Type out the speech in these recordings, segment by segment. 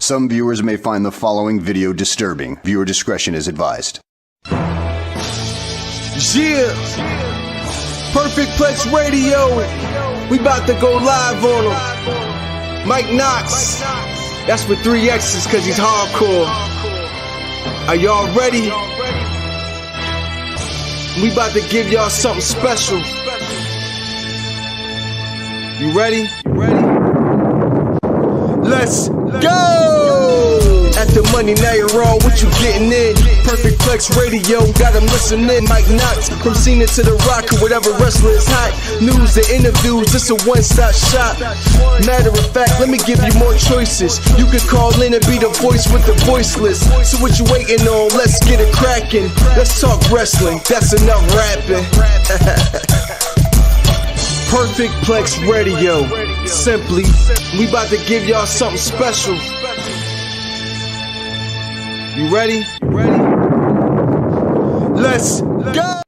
Some viewers may find the following video disturbing. Viewer discretion is advised. Yeah, Perfect Plex Radio. We about to go live on him. Mike Knoxxx. That's with 3 X's because he's hardcore. Are y'all ready? We about to give y'all something special. You ready? Let's go! At the money, now you're wrong, what you getting in? Perfect Plex Radio, got them listening. Mike Knoxxx, from Cena to The Rock, or whatever wrestler is hot. News and interviews, this a one-stop shop. Matter of fact, let me give you more choices. You can call in and be the voice with the voiceless. So what you waiting on? Let's get it cracking. Let's talk wrestling, that's enough rapping. Perfect Plex Radio. Simply, we about to give y'all something special. You ready? Let's go!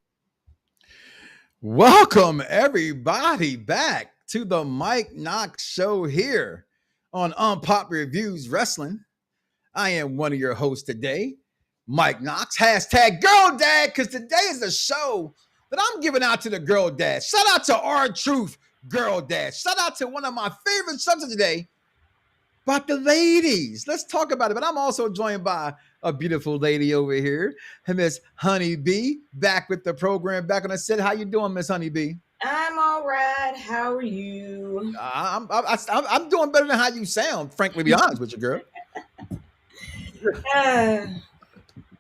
Welcome everybody back to the Mike Knoxxx Show here on Unpop Reviews Wrestling. I am one of your hosts today, Mike Knoxxx, hashtag Girl Dad, because today is the show that I'm giving out to the Girl Dad. Shout out to R-Truth Girl Dad. Shout out to one of my favorite subjects today about the ladies. Let's talk about it. But I'm also joined by a beautiful lady over here, Miss Honey B, back with the program, back on the set. How you doing, Miss Honey B? I'm all right. How are you? I'm doing better than how you sound, frankly, to be honest with you, girl.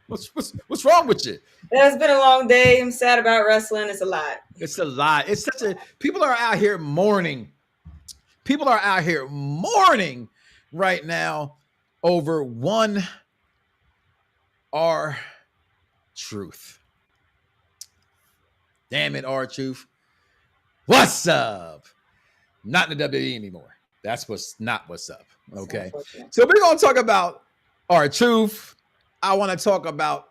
What's wrong with you? It's been a long day. I'm sad about wrestling. It's a lot. It's a lot. It's such a people are out here mourning. People are out here mourning right now over one R-Truth. Damn it, R-Truth. What's up? Not in the WWE anymore. That's not what's up. Okay. So we're gonna talk about R-Truth. I want to talk about,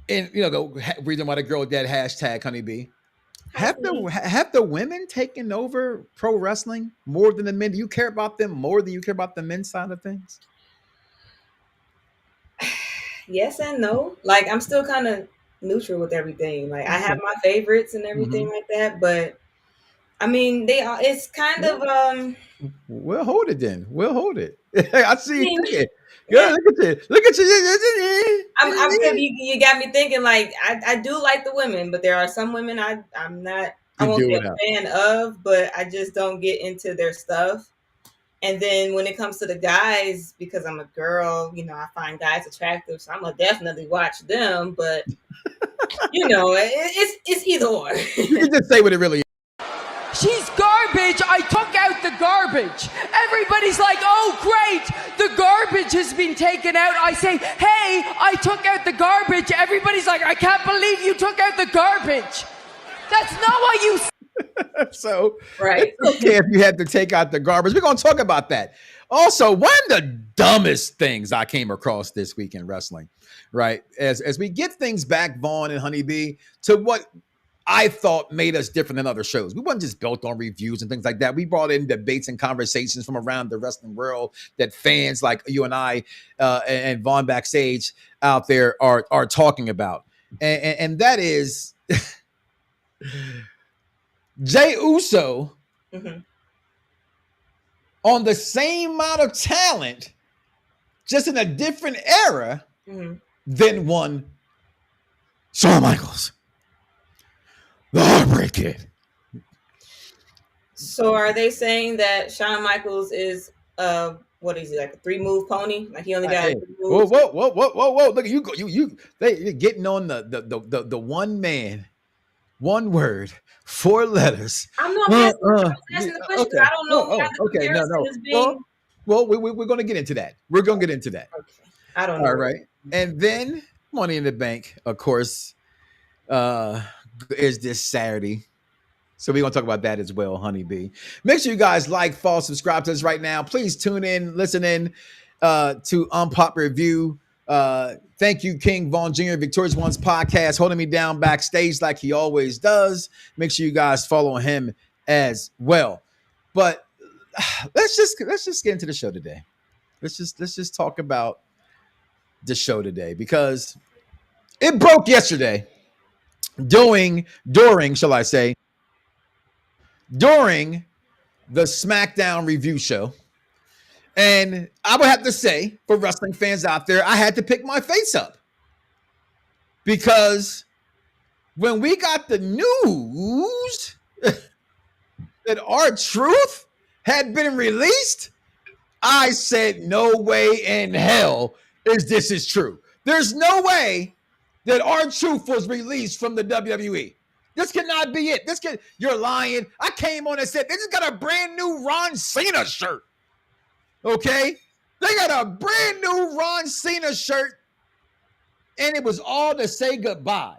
and the reason why the Girl Dad hashtag honeybee. Have the women taken over pro wrestling more than the men? Do you care about them more than you care about the men's side of things? Yes and no. Like, I'm still kind of neutral with everything. Like, I have my favorites and everything like that, but I mean, it's kind of We'll hold it then. We'll hold it. I see you thinking. Yeah, look at you. I'm you got me thinking. Like, I do like the women, but there are some women I'm not. I won't be a fan of, but I just don't get into their stuff. And then when it comes to the guys, because I'm a girl, I find guys attractive, so I'm gonna definitely watch them. But it's either or. You can just say what it really is. She's garbage. I took out the garbage. Everybody's like, oh, great. The garbage has been taken out. I say, hey, I took out the garbage. Everybody's like, I can't believe you took out the garbage. That's not what you So, right. It's okay if you had to take out the garbage. We're going to talk about that. Also, one of the dumbest things I came across this week in wrestling, right? As we get things back, Vaughn and Honeybee, to what I thought made us different than other shows. We weren't just built on reviews and things like that. We brought in debates and conversations from around the wrestling world that fans like you and I and Vaughn backstage out there are talking about. And that is Jey Uso on the same amount of talent, just in a different era than one Shawn Michaels. The Heartbreak Kid. So are they saying that Shawn Michaels is what is he, like a 3-move pony? Like he only got 3 moves? Whoa! Look at you! You're getting on the one man, one word, 4 letters. I'm not asking the question. Okay. I don't know how the comparison is being. Well, we're going to get into that. We're going to get into that. Okay. I don't know. All right, and then Money in the Bank, of course, is this Saturday. So we're going to talk about that as well, Honeybee. Make sure you guys like, follow, subscribe to us right now. Please tune in, listen in to Unpop Review. Thank you, King Vaughn Jr., Victorious One's podcast, holding me down backstage like he always does. Make sure you guys follow him as well. But let's just get into the show today. Let's just talk about the show today because it broke yesterday. During the SmackDown review show. And I would have to say, for wrestling fans out there, I had to pick my face up. Because when we got the news that R-Truth had been released, I said, no way in hell this is true. There's no way that R-Truth was released from the WWE. This cannot be it. You're lying. I came on and said, they just got a brand new Ron Cena shirt. Okay? They got a brand new Ron Cena shirt, and it was all to say goodbye.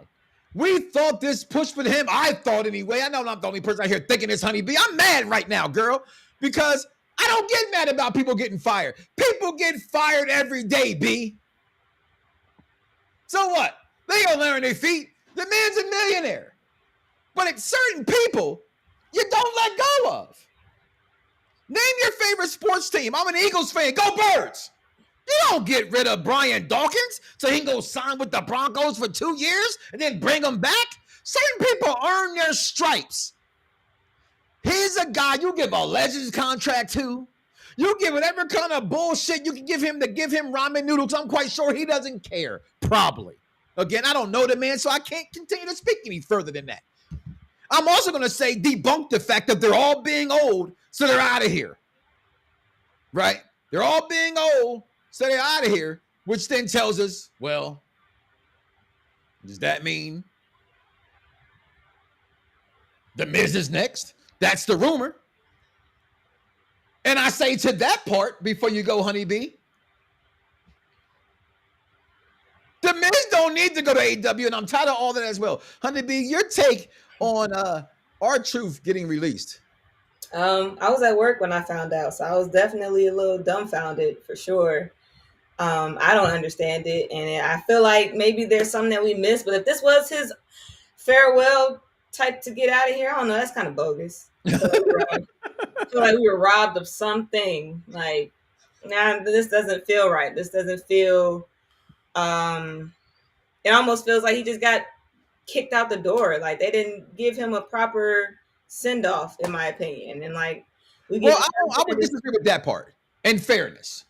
We thought this push for him. I thought anyway. I know I'm not the only person out here thinking this, Honey B. I'm mad right now, girl, because I don't get mad about people getting fired. People get fired every day, B. So what? They gonna land on their feet. The man's a millionaire. But it's certain people you don't let go of. Name your favorite sports team. I'm an Eagles fan. Go Birds. You don't get rid of Brian Dawkins so he can go sign with the Broncos for 2 years and then bring him back. Certain people earn their stripes. He's a guy you give a Legends contract to. You give whatever kind of bullshit you can give him to give him ramen noodles. I'm quite sure he doesn't care. Probably. Again, I don't know the man, so I can't continue to speak any further than that. I'm also going to say debunk the fact that they're all being old, so they're out of here. Right? They're all being old, so they're out of here, which then tells us, well, does that mean The Miz is next? That's the rumor. And I say to that part, before you go, Honey B, The Miz don't need to go to AEW, and I'm tired of all that as well. Honey B, your take on R-Truth getting released? I was at work when I found out, so I was definitely a little dumbfounded for sure. I don't understand it, and I feel like maybe there's something that we missed. But if this was his farewell type to get out of here, I don't know. That's kind of bogus. I feel like we were robbed of something. Like, nah, this doesn't feel right. This doesn't feel. It almost feels like he just got kicked out the door. Like they didn't give him a proper send off, in my opinion. And like, I would disagree with that part. In fairness,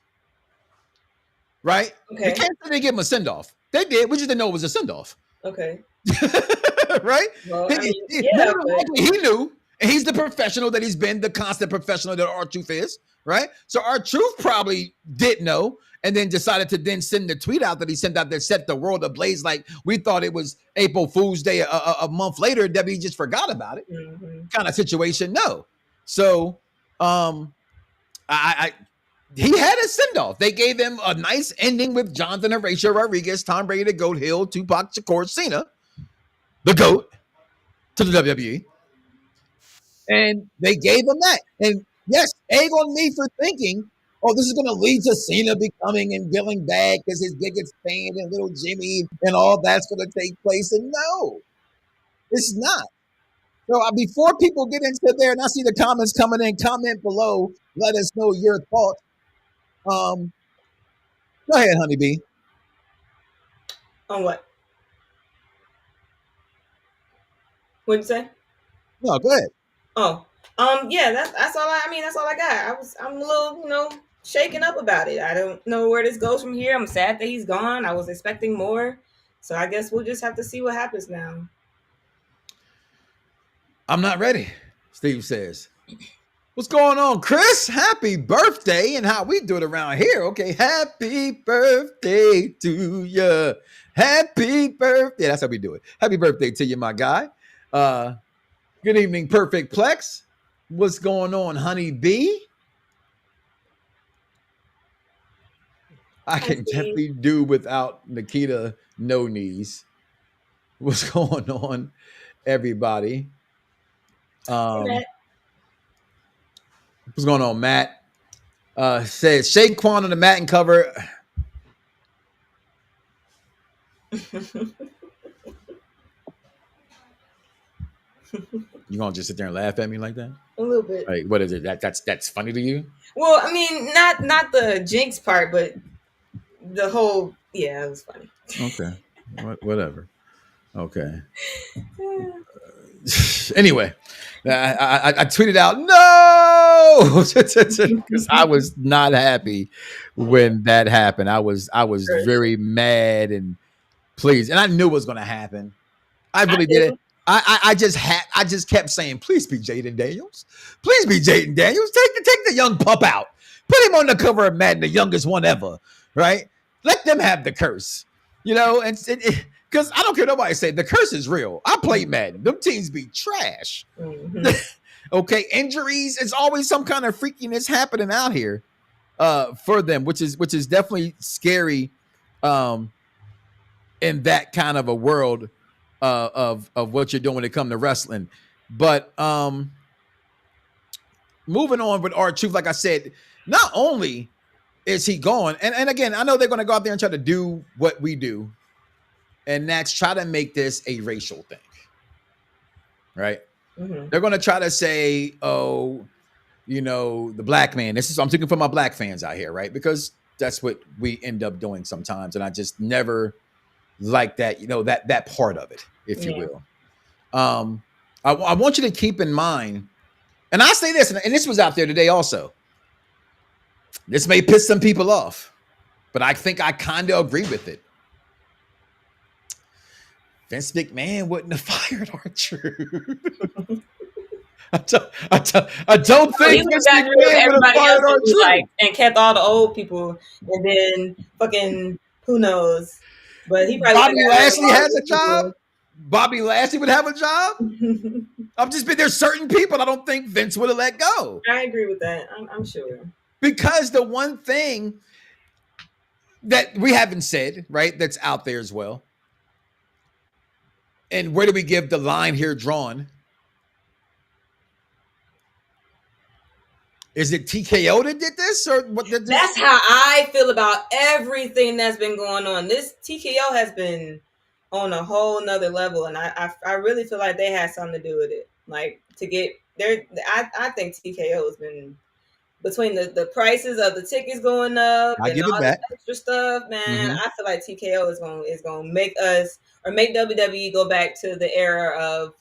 right? Okay. You can't say they give him a send off. They did. We just didn't know it was a send off. Okay. Right? Well, he knew, and he's the professional that he's been, the constant professional that R-Truth is, right? So R-Truth probably did know, and then decided to then send the tweet out that he sent out that set the world ablaze. Like we thought it was April Fool's Day a month later. Debbie just forgot about it, kind of situation. No, so he had a send off. They gave him a nice ending with Jonathan Horatio Rodriguez, Tom Brady, the Goat Hill, Tupac Shakur, Cena, the GOAT, to the WWE, and they gave him that. And yes, egg on me for thinking, oh, this is going to lead to Cena becoming and billing back because his biggest fan and little Jimmy and all that's going to take place. And no, it's not. So before people get into there, and I see the comments coming in, comment below. Let us know your thoughts. Go ahead, Honey B. On what? What'd you say? No, go ahead. Oh, yeah, that's all that's all I got. I'm a little, shaken up about it. I don't know where this goes from here. I'm sad that he's gone. I was expecting more. So I guess we'll just have to see what happens now. I'm not ready, Steve says. What's going on, Chris? Happy birthday, and how we do it around here. Okay, happy birthday to you. Happy birthday. That's how we do it. Happy birthday to you, my guy. Good evening, Perfect Plex. What's going on, Honey B? I can definitely do without Nikita No Knees. What's going on, everybody? What's going on, Matt? Says Shaquan on the mat and cover. You gonna just sit there and laugh at me like that? A little bit. Like, what is it? That's funny to you? Well, I mean, not the jinx part, but the whole. Yeah, it was funny. Okay, whatever. Okay. Anyway, I tweeted out no because I was not happy when that happened. I was very mad and pleased, and I knew it was going to happen. I really did it. I just kept saying, please be Jaden Daniels. Please be Jaden Daniels. Take the young pup out. Put him on the cover of Madden, the youngest one ever, right? Let them have the curse, you know, and because I don't care nobody say the curse is real. I play Madden. Them teams be trash. Mm-hmm. Okay, injuries. It's always some kind of freakiness happening out here for them, which is definitely scary in that kind of a world of what you're doing when it comes to wrestling. But moving on with R-Truth, like I said, not only is he gone, and again, I know they're going to go out there and try to do what we do, and that's try to make this a racial thing, right? Mm-hmm. They're going to try to say, oh, you know, the black man. I'm speaking for my black fans out here, right? Because that's what we end up doing sometimes, and I just never like that, you know, that part of it, if you will. I want you to keep in mind, and I say this, and this was out there today also. This may piss some people off, but I think I kind of agree with it. Vince McMahon wouldn't have fired R-Truth. I don't think Vince McMahon would have fired R-Truth. Like, and kept all the old people, and then fucking who knows. But he probably Bobby Lashley has a job. Bobby Lashley would have a job. There's certain people I don't think Vince would have let go. I agree with that. I'm sure. Because the one thing that we haven't said, right, that's out there as well, and where do we give the line here drawn? Is it TKO that did this, or what? That's how I feel about everything that's been going on. This TKO has been on a whole nother level, and I really feel like they had something to do with it. Like to get there, I think TKO has been between the prices of the tickets going up and all this extra stuff. Man, I feel like TKO is going to make us or make WWE go back to the era of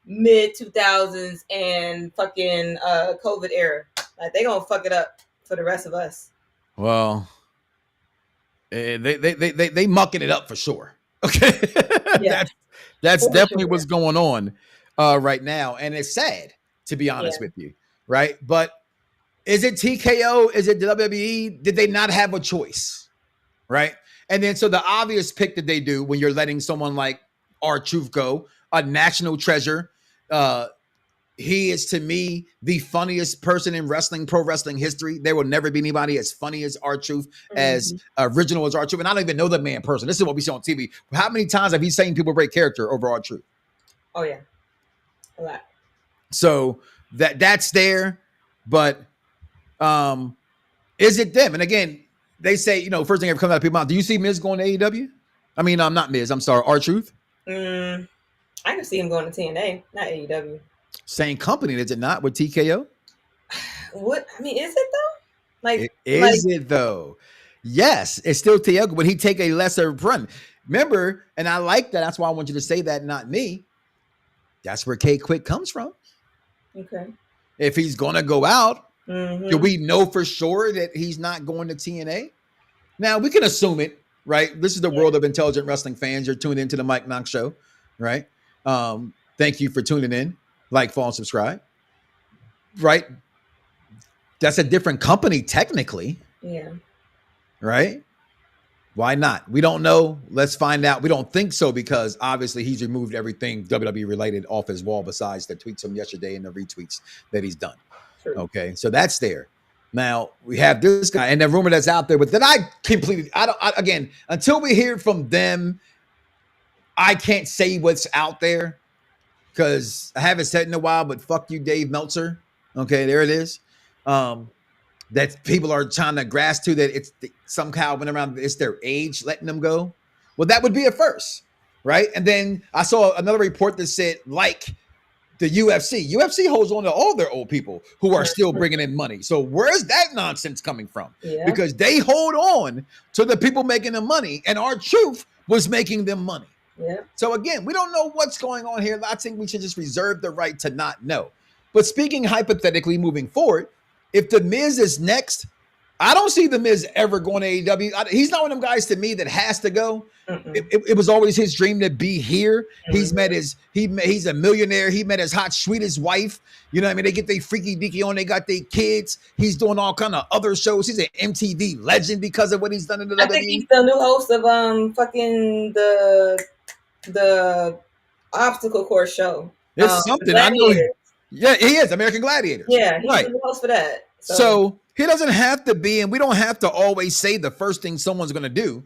mid 2000s and fucking COVID era. Like they gonna fuck it up for the rest of us. Well, they mucking it up for sure. Okay, yeah. that's definitely what's going on right now, and it's sad to be honest with you, right? But is it TKO? Is it WWE? Did they not have a choice, right? And then so the obvious pick that they do when you're letting someone like R-Truth go, a national treasure. He is, to me, the funniest person in pro wrestling history. There will never be anybody as funny as R-Truth, as original as R-Truth. And I don't even know the man person. This is what we see on TV. How many times have you seen people break character over R-Truth? Oh, yeah. A lot. So that's there. But is it them? And again, they say, you know, first thing ever comes out of people's mouth, do you see Miz going to AEW? I mean, not Miz. I'm sorry, R-Truth. I can see him going to TNA, not AEW. Same company, is it not, with TKO? What? I mean, is it though? Like, is it though? Yes, it's still TKO. Would he take a lesser run? Remember, and I like that. That's why I want you to say that, not me. That's where K-Quick comes from. Okay. If he's going to go out, do we know for sure that he's not going to TNA? Now, we can assume it, right? This is the world of intelligent wrestling fans. You're tuned into the Mike Knoxxx Show, right? Thank you for tuning in. Like, follow, and subscribe. Right? That's a different company, technically. Yeah. Right? Why not? We don't know. Let's find out. We don't think so because obviously he's removed everything WWE related off his wall besides the tweets from yesterday and the retweets that he's done. True. Okay, so that's there. Now we have this guy and the rumor that's out there, but then again, until we hear from them, I can't say what's out there. Because I haven't said in a while, but fuck you, Dave Meltzer. Okay, there it is. That people are trying to grasp to that it's somehow went around, it's their age letting them go. Well, that would be a first, right? And then I saw another report that said, like, the UFC holds on to all their old people who are still bringing in money. So where's that nonsense coming from? Yeah. Because they hold on to the people making the money, and R-Truth was making them money. Yeah. So again, we don't know what's going on here. I think we should just reserve the right to not know. But speaking hypothetically moving forward, if The Miz is next, I don't see The Miz ever going to AEW. He's not one of them guys to me that has to go. It was always his dream to be here. He's met he's a millionaire. He met his hot, sweetest wife. You know what I mean? They get their freaky deaky on. They got their kids. He's doing all kind of other shows. He's an MTV legend because of what he's done in the WWE. I think he's the new host of fucking the obstacle course show. It's something I know. Yeah, he is American Gladiators. Yeah, he's right. the new host for that. So he doesn't have to be, and we don't have to always say the first thing someone's going to do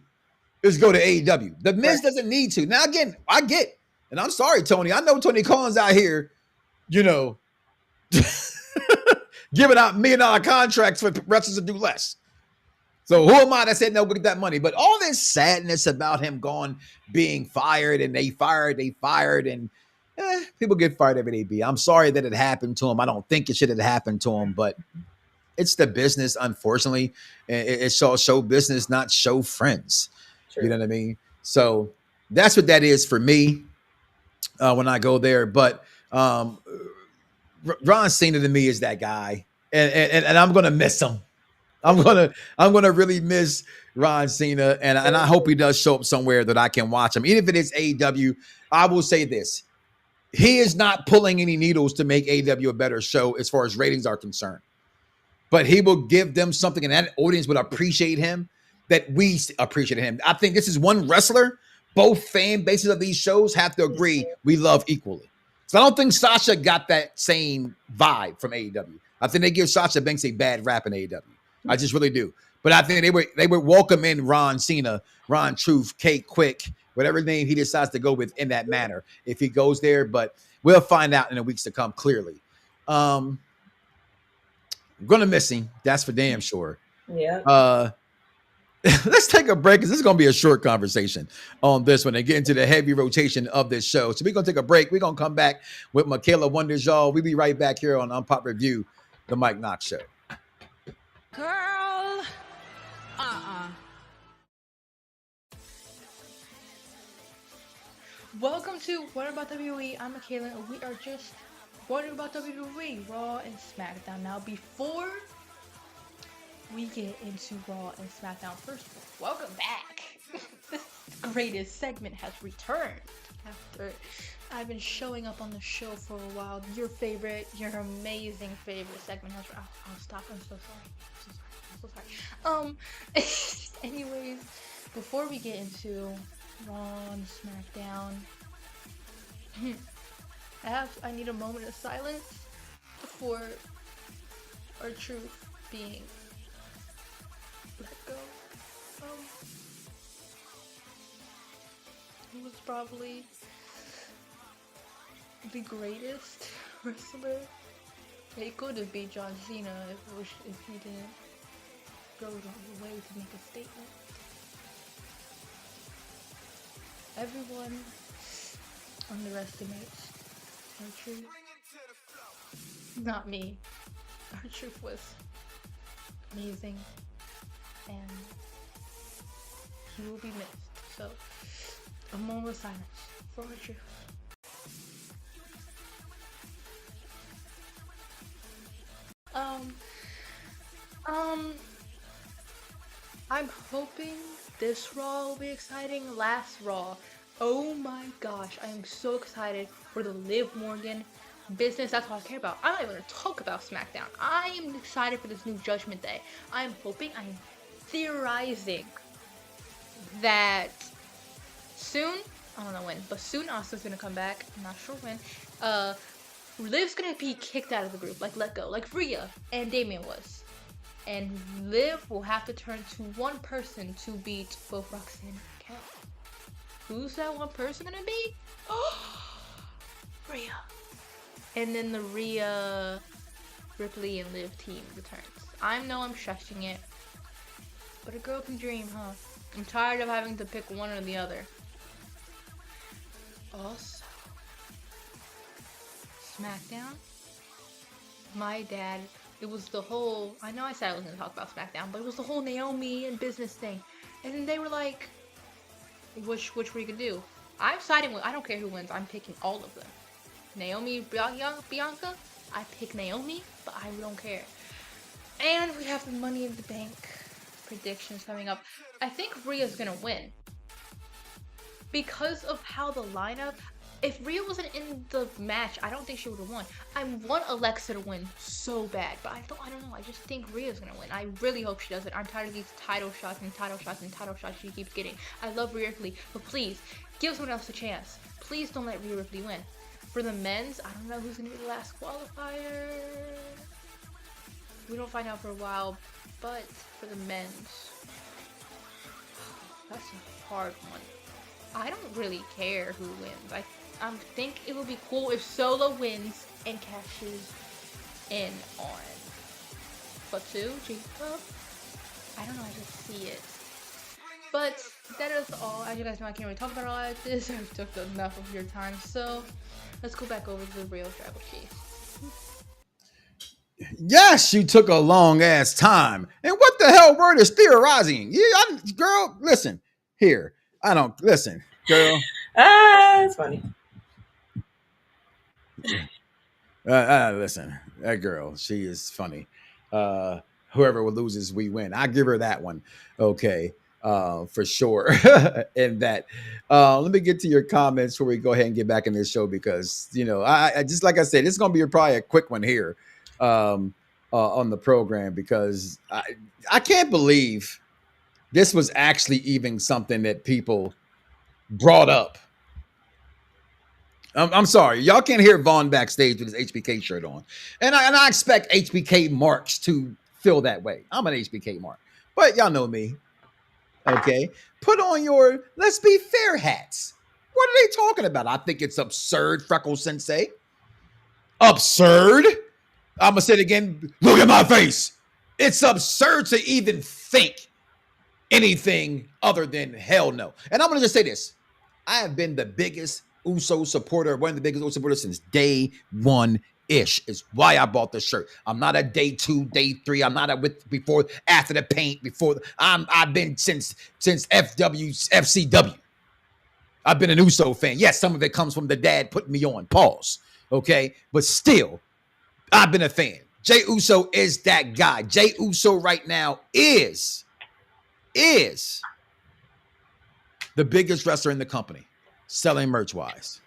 is go to AEW. The Miz doesn't need to. Now, again, I get, and I'm sorry, Tony. I know Tony Khan's out here, you know, giving out $1 million contracts for wrestlers to do less. So who am I that said no, get that money? But all this sadness about him being fired, and they fired, and people get fired every day. I'm sorry that it happened to him. I don't think it should have happened to him, but it's the business, unfortunately. It's all show business, not show friends. True. You know what I mean? So that's what that is for me when I go there. But Ron Cena to me is that guy, and I'm gonna miss him. I'm gonna really miss Ron Cena, and I hope he does show up somewhere that I can watch him. Even if it is AEW, I will say this. He is not pulling any needles to make AEW a better show as far as ratings are concerned. But he will give them something, and that audience would appreciate him, that we appreciate him. I think this is one wrestler both fan bases of these shows have to agree we love equally. So I don't think Sasha got that same vibe from AEW. I think they give Sasha Banks a bad rap in AEW. I just really do. But I think they would welcome in Ron Cena, Ron Truth, Kate Quick, whatever name he decides to go with in that manner, if he goes there. But we'll find out in the weeks to come, clearly. I'm going to miss him. That's for damn sure. Yeah. Let's take a break because this is going to be a short conversation on this one and get into the heavy rotation of this show. So we're going to take a break. We're going to come back with Michaela Wonders, y'all. We'll be right back here on Unpop Review, the Mike Knoxxx Show. Girl, Welcome to What About WWE. I'm Michaela, and we are just wondering about WWE, Raw and SmackDown. Now, before we get into Raw and SmackDown, first of all, welcome back. This greatest segment has returned after I've been showing up on the show for a while. Your amazing favorite segment has. I'll stop. I'm so sorry. Anyways, before we get into Raw and SmackDown, I need a moment of silence for R-Truth being let go. He was probably the greatest wrestler. He could have beat John Cena if he didn't go the way to make a statement. Everyone underestimates R-Truth. Not me. R-Truth was amazing, and he will be missed. So, a moment of silence for R-Truth. I'm hoping this Raw will be exciting. Last Raw, oh my gosh, I am so excited for the Liv Morgan business. That's all I care about. I'm not even going to talk about SmackDown. I am excited for this new Judgment Day. I'm theorizing that soon, I don't know when, but soon Asuka's going to come back. I'm not sure when. Liv's going to be kicked out of the group, like let go, like Rhea and Damian was. And Liv will have to turn to one person to beat both Roxanne and Kat. Who's that one person gonna be? Oh, Rhea. And then the Rhea, Ripley, and Liv team returns. I know I'm stretching it, but a girl can dream, huh? I'm tired of having to pick one or the other. Also, SmackDown, my dad, it was the whole, I know I said I wasn't going to talk about SmackDown, but it was the whole Naomi and business thing. And then they were like, which were you going to do? I'm siding with, I don't care who wins, I'm picking all of them. Naomi, Bianca, I pick Naomi, but I don't care. And we have the Money in the Bank predictions coming up. I think Rhea's going to win. Because of how the lineup, if Rhea wasn't in the match, I don't think she would have won. I want Alexa to win so bad, but I don't know. I just think Rhea's gonna win. I really hope she does it. I'm tired of these title shots she keeps getting. I love Rhea Ripley, but please give someone else a chance. Please don't let Rhea Ripley win. For the men's, I don't know who's gonna be the last qualifier. We don't find out for a while, but for the men's, that's a hard one. I don't really care who wins. I think it would be cool if Solo wins and cashes in on Fatu, I don't know, I just see it. But that is all. As you guys know, I can't really talk about all of this. I've took enough of your time, so let's go back over to the real Tribal Chief. Yes, you took a long ass time. And what the hell word is theorizing? Girl, listen here. I don't listen, girl. It's funny. Listen, that girl, she is funny. Whoever loses, we win. I give her that one. Okay, for sure. And that. Let me get to your comments before we go ahead and get back in this show because I just like I said, it's gonna be probably a quick one here on the program because I can't believe this was actually even something that people brought up. I'm sorry, y'all can't hear Vaughn backstage with his HBK shirt on, and I expect HBK marks to feel that way. I'm an HBK mark, but y'all know me. Okay, put on your let's be fair hats. What are they talking about? I think it's absurd, Freckle Sensei. Absurd. I'm gonna say it again. Look at my face. It's absurd to even think anything other than hell no. And I'm gonna just say this: I have been the biggest Uso supporter, one of the biggest Uso supporters since day one ish. Is why I bought the shirt. I'm not a day 2, day 3. I'm not a with before, after the paint, before. I've been since FCW. I've been an Uso fan. Yes, some of it comes from the dad putting me on. Pause. Okay, but still, I've been a fan. Jey Uso is that guy. Jey Uso right now is the biggest wrestler in the company, selling merch-wise.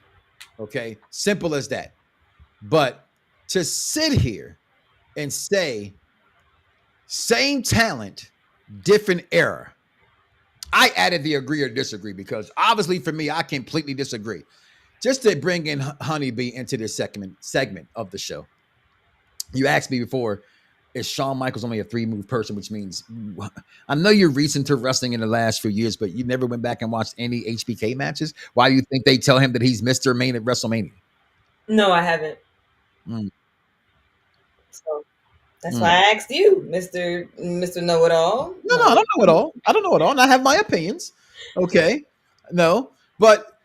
Okay? Simple as that. But to sit here and say, same talent, different era. I added the agree or disagree because obviously for me, I completely disagree. Just to bring in Honeybee into this segment of the show. You asked me before, is Shawn Michaels only a 3-move person, which means I know you're recent to wrestling in the last few years, but you never went back and watched any HBK matches. Why do you think they tell him that he's Mr. Main at WrestleMania? No, I haven't. So that's why I asked you, Mr. Know-It-All. No, I don't know it all. I don't know it all, and I have my opinions. Okay, no, but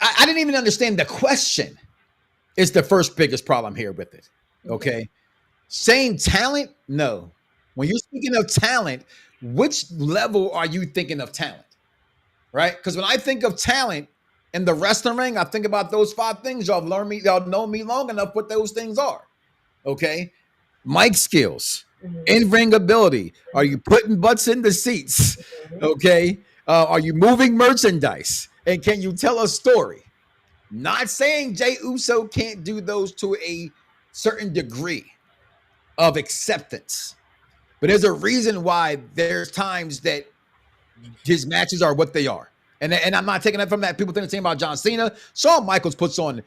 I didn't even understand the question. Is the first biggest problem here with it? Okay. Same talent? No. When you're speaking of talent, which level are you thinking of talent? Right? Because when I think of talent in the wrestling ring, I think about those 5 things. Y'all know me long enough what those things are. Okay. Mic skills, in-ring ability. Are you putting butts in the seats? Okay. Are you moving merchandise? And can you tell a story? Not saying Jey Uso can't do those to a certain degree of acceptance, but there's a reason why there's times that his matches are what they are. And I'm not taking that from that. People think the same about John Cena. Shawn Michaels puts on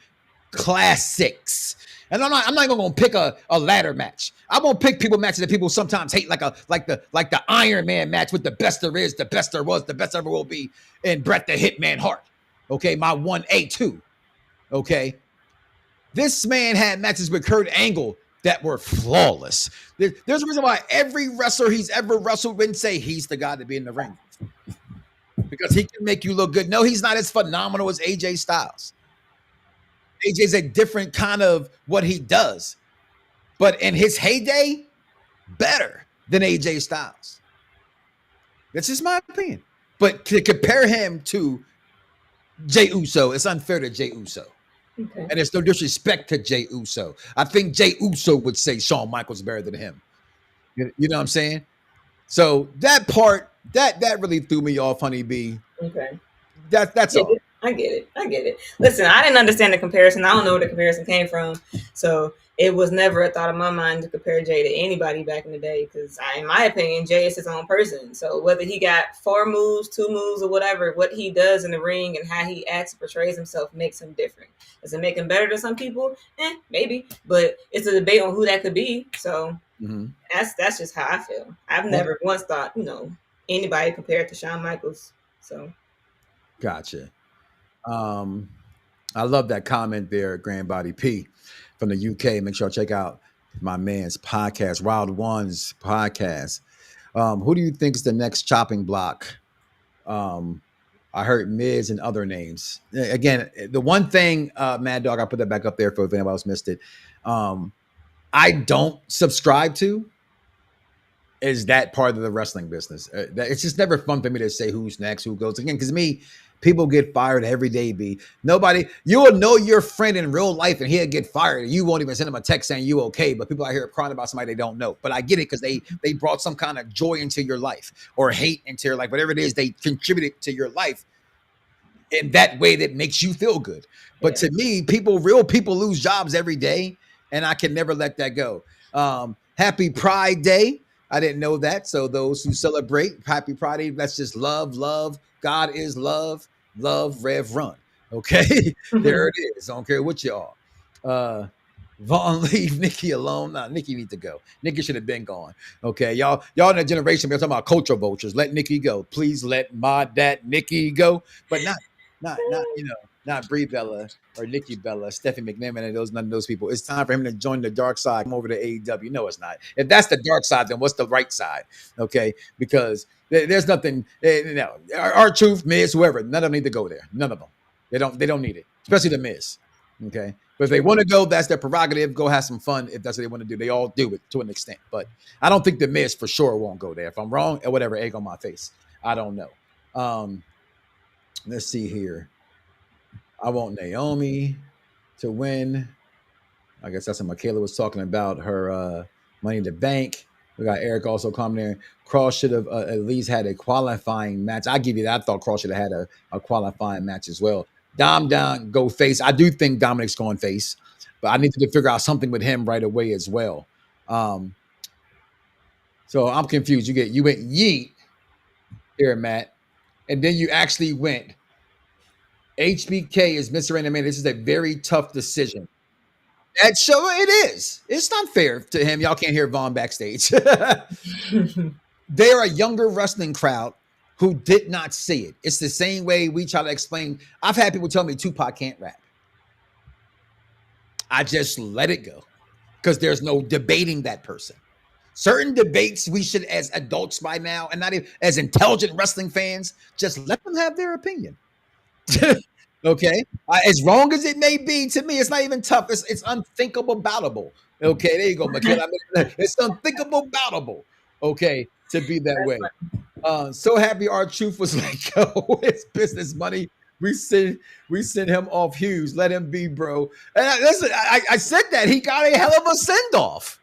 classics. And I'm not even gonna pick a ladder match. I'm gonna pick matches that people sometimes hate, like the Iron Man match with the best there is, the best there was, the best ever will be, and Bret the Hitman Hart. Okay, my 1A2. Okay. This man had matches with Kurt Angle that were flawless. There's a reason why every wrestler he's ever wrestled with say he's the guy to be in the ring. Because he can make you look good. No, he's not as phenomenal as AJ Styles. AJ's a different kind of what he does. But in his heyday, better than AJ Styles. That's just my opinion. But to compare him to Jey Uso, it's unfair to Jey Uso. Okay. And there's no disrespect to Jey Uso. I think Jey Uso would say Shawn Michaels better than him. You know what I'm saying? So that part, that really threw me off, Honeybee. Okay. That's all. I get it. Listen, I didn't understand the comparison. I don't know where the comparison came from. So it was never a thought of my mind to compare Jey to anybody back in the day, because in my opinion, Jey is his own person. So whether he got 4 moves, 2 moves, or whatever, what he does in the ring and how he acts and portrays himself makes him different. Does it make him better than some people? Maybe. But it's a debate on who that could be. So that's just how I feel. I've never once thought, anybody compared to Shawn Michaels. So gotcha. I love that comment there, Grand Body P from the UK. Make sure I check out my man's podcast, Wild Ones podcast. Who do you think is the next chopping block? I heard Miz and other names. Again, the one thing, Mad Dog, I put that back up there for if anybody else missed it. I don't subscribe to is that part of the wrestling business. It's just never fun for me to say who's next, who goes again. Because me, people get fired every day. You will know your friend in real life and he'll get fired. You won't even send him a text saying you okay. But people out here crying about somebody they don't know. But I get it because they brought some kind of joy into your life or hate into your life. Whatever it is, they contributed to your life in that way that makes you feel good. But to me, real people lose jobs every day. And I can never let that go. Happy Pride Day. I didn't know that. So those who celebrate, happy Pride Day. That's just love. God is love. Love, Rev, run. Okay, there it is. I don't care what y'all. Vaughn, leave Nikki alone. Nah, Nikki need to go. Nikki should have been gone. Okay, y'all in that generation, we're talking about culture vultures. Let Nikki go. Please let that Nikki go. But not Brie Bella or Nikki Bella, Stephanie McMahon, and none of those people. It's time for him to join the dark side, come over to AEW. No, it's not. If that's the dark side, then what's the right side? Okay, because there's nothing. Our Truth, Miz, whoever, none of them need to go there. None of them. They don't need it, especially the Miz. Okay, but if they want to go, that's their prerogative. Go have some fun if that's what they want to do. They all do it to an extent, but I don't think the Miz for sure won't go there. If I'm wrong, or whatever, egg on my face. I don't know. Let's see here. I want Naomi to win. I guess that's what Michaela was talking about, her Money in the Bank. We got Eric also coming there. Cross should have at least had a qualifying match. I give you that. I thought Cross should have had a qualifying match as well. Dom down, go face. I do think Dominic's going face, but I need to figure out something with him right away as well. So I'm confused. You went YEET here, Matt, and then you actually went HBK is Mr. Random Man. This is a very tough decision. That show it is. It's not fair to him. Y'all can't hear Vaughn backstage. They're a younger wrestling crowd who did not see it. It's the same way we try to explain. I've had people tell me Tupac can't rap. I just let it go because there's no debating that person. Certain debates we should, as adults by now, and not even as intelligent wrestling fans, just let them have their opinion. Okay, as wrong as it may be to me, it's not even tough. It's unthinkable boutable. Okay, there you go, Michaela. It's unthinkable boutable. Okay, to be that way. So happy our Truth was let go. It's business money. We send him off Hughes. Let him be, bro. And listen, I said that he got a hell of a send off.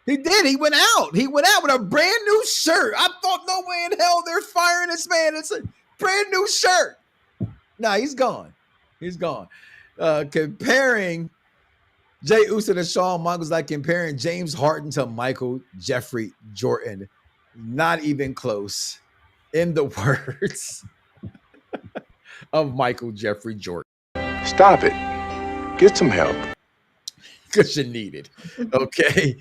He did. He went out. He went out with a brand new shirt. I thought no way in hell they're firing this man. It's a brand new shirt. Nah, he's gone. He's gone. Comparing Jey Uso to Shawn Michaels like comparing James Harden to Michael Jeffrey Jordan. Not even close. In the words of Michael Jeffrey Jordan. Stop it. Get some help. Because you need it. Okay.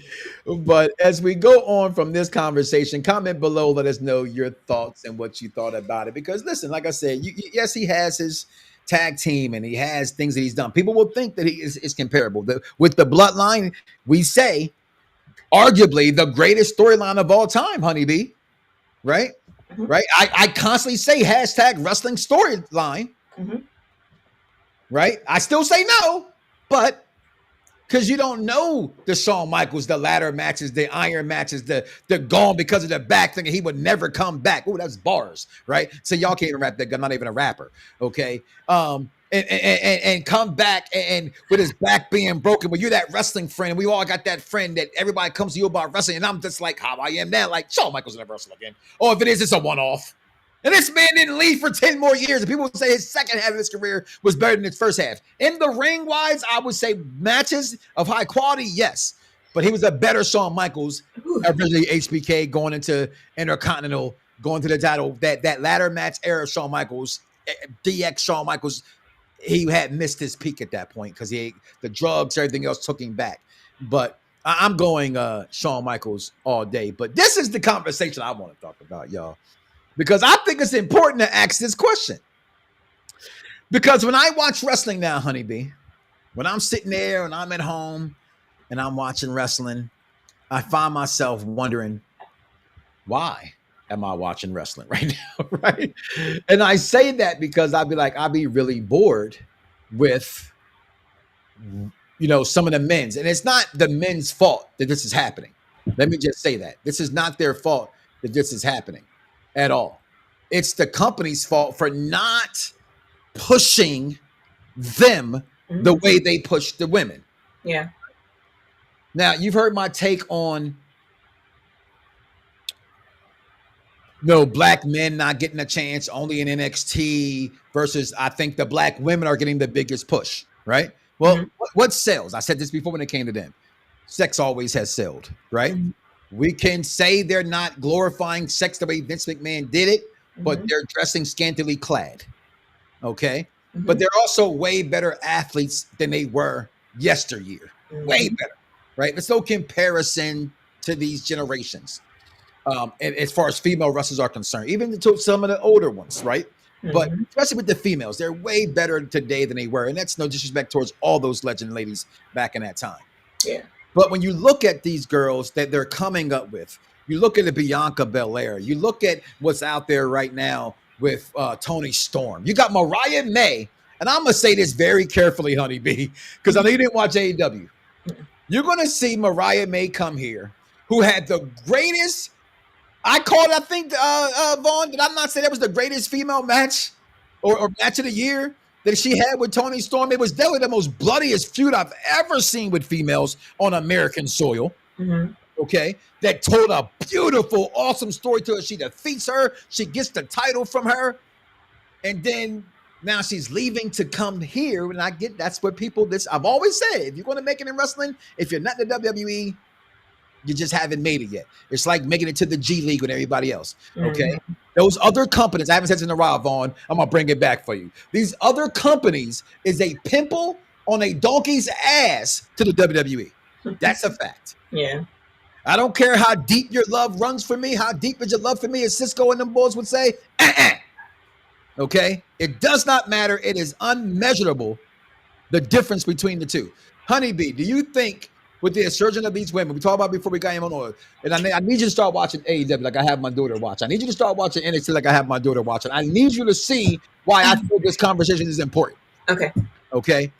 But as we go on from this conversation, comment below, let us know your thoughts and what you thought about it. Because listen, like I said, yes, he has his tag team and he has things that he's done. People will think that he is comparable. With the Bloodline, we say arguably the greatest storyline of all time, Honeybee. Right? Mm-hmm. Right? I constantly say hashtag wrestling storyline. Mm-hmm. right? I still say no, but because you don't know the Shawn Michaels, the ladder matches, the iron matches, the gone because of the back thing, he would never come back. Oh, that's bars, right? So y'all can't even rap that. I'm not even a rapper, okay? And come back and with his back being broken, but you're that wrestling friend. We all got that friend that everybody comes to you about wrestling, and I'm just like how I am now. Like Shawn Michaels never wrestle again. Or if it is, it's a one-off. And this man didn't leave for 10 more years. And people would say his second half of his career was better than his first half. In the ring-wise, I would say matches of high quality, yes. But he was a better Shawn Michaels, originally HBK, going into Intercontinental, going to the title. That ladder match era of Shawn Michaels, DX Shawn Michaels, he had missed his peak at that point because the drugs, everything else took him back. But I'm going Shawn Michaels all day. But this is the conversation I want to talk about, y'all. Because I think it's important to ask this question. Because when I watch wrestling now, Honeybee, when I'm sitting there and I'm at home and I'm watching wrestling, I find myself wondering, why am I watching wrestling right now, right? And I say that because I'll be really bored with, some of the men's. And it's not the men's fault that this is happening. Let me just say that. This is not their fault that this is happening at all. It's the company's fault for not pushing them the way they push the women. Yeah. Now, you've heard my take on black men not getting a chance only in NXT versus I think the black women are getting the biggest push, right? Well, what sells? I said this before when it came to them. Sex always has sold, right? We can say they're not glorifying sex the way Vince McMahon did it, but they're dressing scantily clad, okay? But they're also way better athletes than they were yesteryear, way better, right? There's no comparison to these generations, and as far as female wrestlers are concerned, even to some of the older ones, right? But especially with the females, they're way better today than they were, and that's no disrespect towards all those legend ladies back in that time. Yeah. But when you look at these girls that they're coming up with, you look at the Bianca Belair, you look at what's out there right now with Toni Storm. You got Mariah May, and I'm going to say this very carefully, Honeybee, because I know you didn't watch AEW. You're going to see Mariah May come here, who had the greatest, Vaughn, did I not say that was the greatest female match or match of the year that she had with Toni Storm? It was definitely the most bloodiest feud I've ever seen with females on American soil. Okay, that told a beautiful, awesome story to her. She defeats her, she gets the title from her, and then now she's leaving to come here. And I get that's what I've always said, if you're going to make it in wrestling, if you're not in the WWE, you just haven't made it yet. It's like making it to the G League with everybody else. Okay. Those other companies, I haven't said this in a while, Vaughn. I'm going to bring it back for you. These other companies is a pimple on a donkey's ass to the WWE. That's a fact. Yeah. I don't care how deep your love runs for me. How deep is your love for me? As Cisco and them boys would say, okay? It does not matter. It is unmeasurable, the difference between the two. Honeybee, do you think with the insurgence of these women, we talked about before we got him on oil, and I need you to start watching AEW like I have my daughter watch. I need you to start watching NXT like I have my daughter watching. I need you to see why I think this conversation is important. Okay.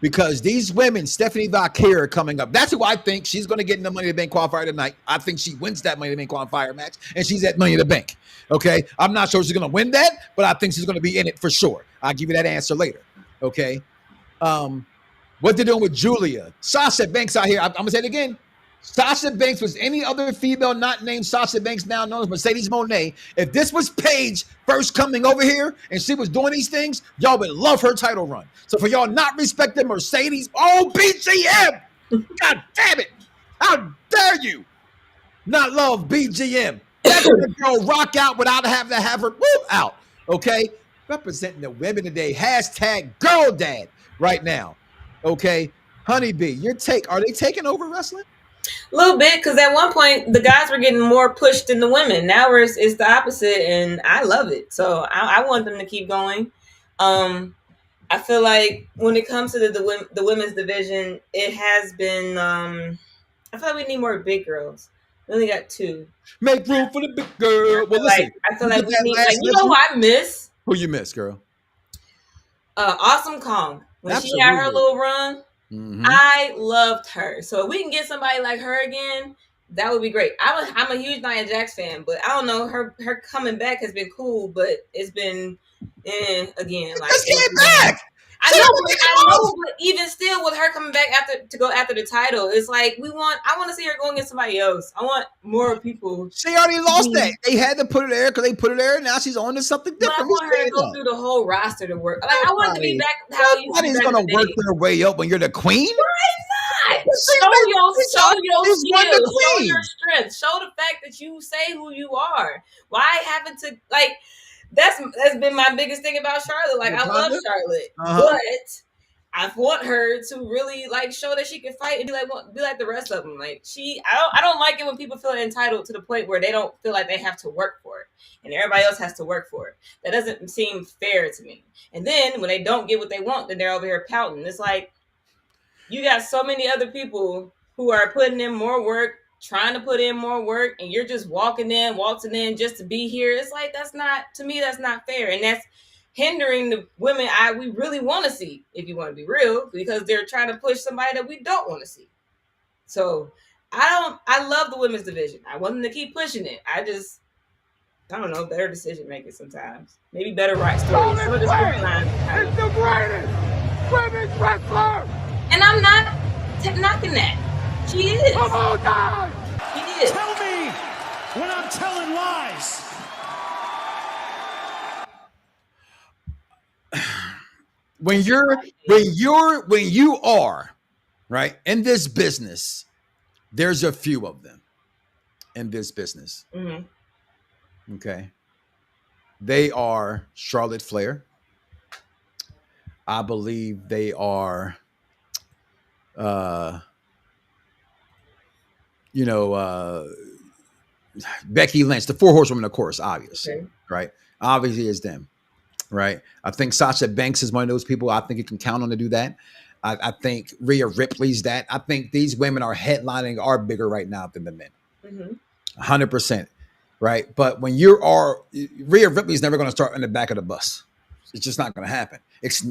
Because these women, Stephanie Valkyrie coming up, that's who I think she's going to get in the Money in the Bank qualifier tonight. I think she wins that Money in the Bank qualifier match, and she's at Money in the Bank. Okay, I'm not sure she's going to win that, but I think she's going to be in it for sure. I'll give you that answer later. Okay. What they're doing with Julia, Sasha Banks out here. I'm going to say it again. Sasha Banks was any other female not named Sasha Banks, now known as Mercedes Moné. If this was Paige first coming over here and she was doing these things, y'all would love her title run. So for y'all not respecting Mercedes, BGM, God damn it. How dare you not love BGM? That's the girl rock out without having to have her whoop out, okay? Representing the women today, hashtag girl dad right now, okay? Honeybee, your take, are they taking over wrestling? A little bit, because at one point the guys were getting more pushed than the women. Now it's the opposite, and I love it. So I want them to keep going. I feel like when it comes to the women's division, it has been. I feel like we need more big girls. We only got 2. Make room for the big girl. Well, listen. I feel like we need. Like, you know who I miss? Who you miss, girl? Awesome Kong. When she had her little run, I loved her. So if we can get somebody like her again, that would be great. I'm a huge Nia Jax fan, but I don't know, her know back has been cool, but it's been again. Like, let's get back. I know, but even still, with her coming back to go after the title, it's like I want to see her go against somebody else. I want more people. She already lost that. They had to put her there because they put her there. Now she's on to something different. But I want her to go through the whole roster to work. Like, I want to be back how you. Nobody's gonna work their way up when you're the queen. Why not? Show your skills, show your strength, show the fact that you say who you are. Why haven't to like? That's been my biggest thing about Charlotte. Like, I love Charlotte, but I want her to really like show that she can fight and be like the rest of them. Like, I don't like it when people feel entitled to the point where they don't feel like they have to work for it, and everybody else has to work for it. That doesn't seem fair to me. And then when they don't get what they want, then they're over here pouting. It's like, you got so many other people who are putting in more work, trying to put in more work, and you're just waltzing in just to be here. It's like, that's not fair, and that's hindering the women we really want to see, if you want to be real, because they're trying to push somebody that we don't want to see. So I love the women's division. I want them to keep pushing it. I don't know, better decision making sometimes, maybe better right stories. It's the greatest women's wrestler, and I'm not knocking that. She is. Of all time. She is. Tell me when I'm telling lies. When you are right in this business, there's a few of them in this business. Okay. They are Charlotte Flair. I believe they are Becky Lynch, the four horsewomen, of course, obviously, right? Obviously, it's them, right? I think Sasha Banks is one of those people I think you can count on to do that. I think Rhea Ripley's that. I think these women are bigger right now than the men. 100%, right? But when Rhea Ripley's never going to start in the back of the bus. It's just not going to happen. It's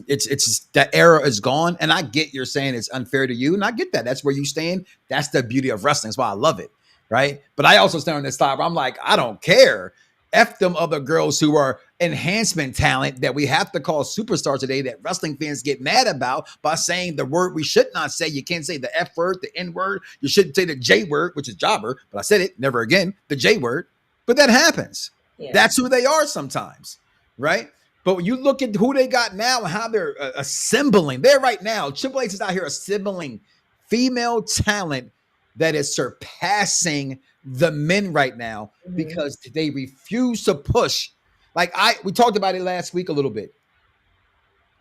that era is gone. And I get you're saying it's unfair to you. And I get that. That's where you stand. That's the beauty of wrestling. That's why I love it. Right. But I also stand on this side where I'm like, I don't care. F them other girls who are enhancement talent that we have to call superstars today that wrestling fans get mad about by saying the word we should not say. You can't say the F word, the N word. You shouldn't say the J word, which is jobber. But I said it, never again, the J word. But that happens. Yeah. That's who they are sometimes. Right. But when you look at who they got now and how they're assembling, they're right now, Triple H is out here assembling female talent that is surpassing the men right now because they refuse to push. Like we talked about it last week a little bit.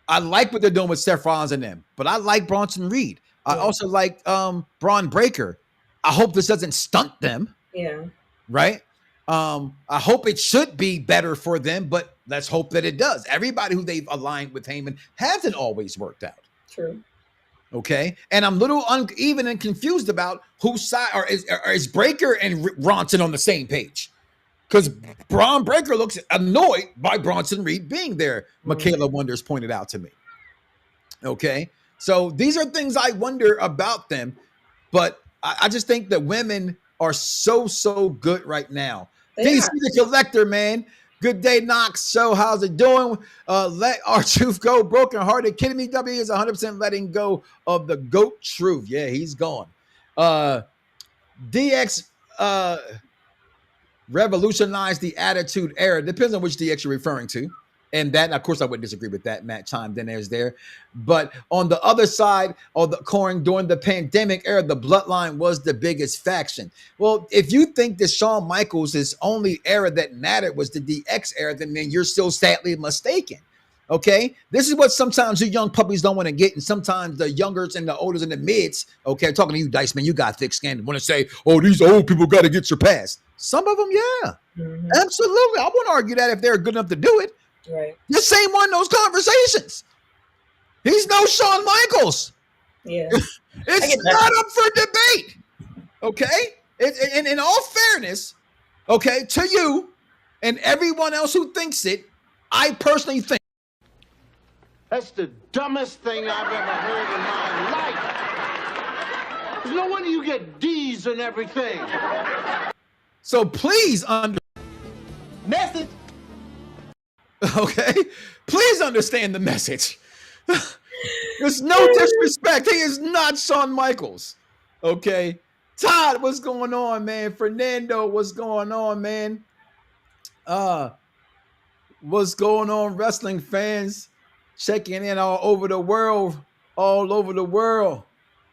I like what they're doing with Seth Rollins and them, but I like Bronson Reed. I also like Braun Breaker. I hope this doesn't stunt them. Yeah. Right? I hope it should be better for them, but let's hope that it does. Everybody who they've aligned with Heyman hasn't always worked out. True. Okay. And I'm a little uneven and confused about whose side is Breaker and Bronson on the same page. Because Braun Breaker looks annoyed by Bronson Reed being there. Michaela Wonders pointed out to me. Okay. So these are things I wonder about them, but I just think that women are so good right now. DC the Collector, man. Good day, Knoxxx Show. How's it doing? Let our truth go. Broken hearted. Kidding me? W is 100% letting go of the GOAT truth. Yeah, he's gone. DX revolutionized the attitude era. Depends on which DX you're referring to. And that, of course, I would disagree with that. Matt chimed in as there. But on the other side of the coin, during the pandemic era, the Bloodline was the biggest faction. Well, if you think that Shawn Michaels' only era that mattered was the DX era, then you're still sadly mistaken. Okay? This is what sometimes you young puppies don't want to get, and sometimes the youngers and the olders and the mids, okay, talking to you, Dice, man, you got thick skin, want to say, oh, these old people got to get surpassed. Some of them, yeah. Absolutely. I won't argue that if they're good enough to do it. Right. The same one, those conversations. He's no Shawn Michaels. Yeah. It's not up for debate. Okay? In all fairness, okay, to you and everyone else who thinks it, I personally think. That's the dumbest thing I've ever heard in my life. There's no wonder you get D's and everything. So please Message. Okay, please understand the message. There's no disrespect. He is not Shawn Michaels. Okay, Todd, what's going on, man? Fernando, what's going on, man? What's going on, wrestling fans? Checking in all over the world.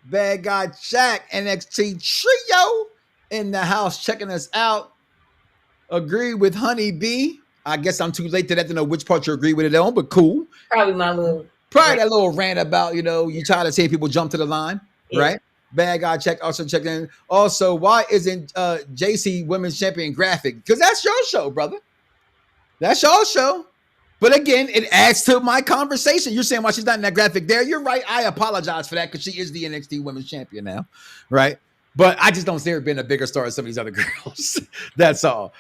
Bad Guy Jack, NXT Trio in the house checking us out. Agree with Honey B. I guess I'm too late to that to know which part you agree with it on, but cool. Probably that little rant about, you try to say people jump to the line, right? Bad Guy Check also checked in. Also, why isn't JC Women's Champion graphic? Because that's your show, brother. That's your show. But again, it adds to my conversation. You're saying why she's not in that graphic there. You're right. I apologize for that because she is the NXT Women's Champion now, right? But I just don't see her being a bigger star than some of these other girls. That's all.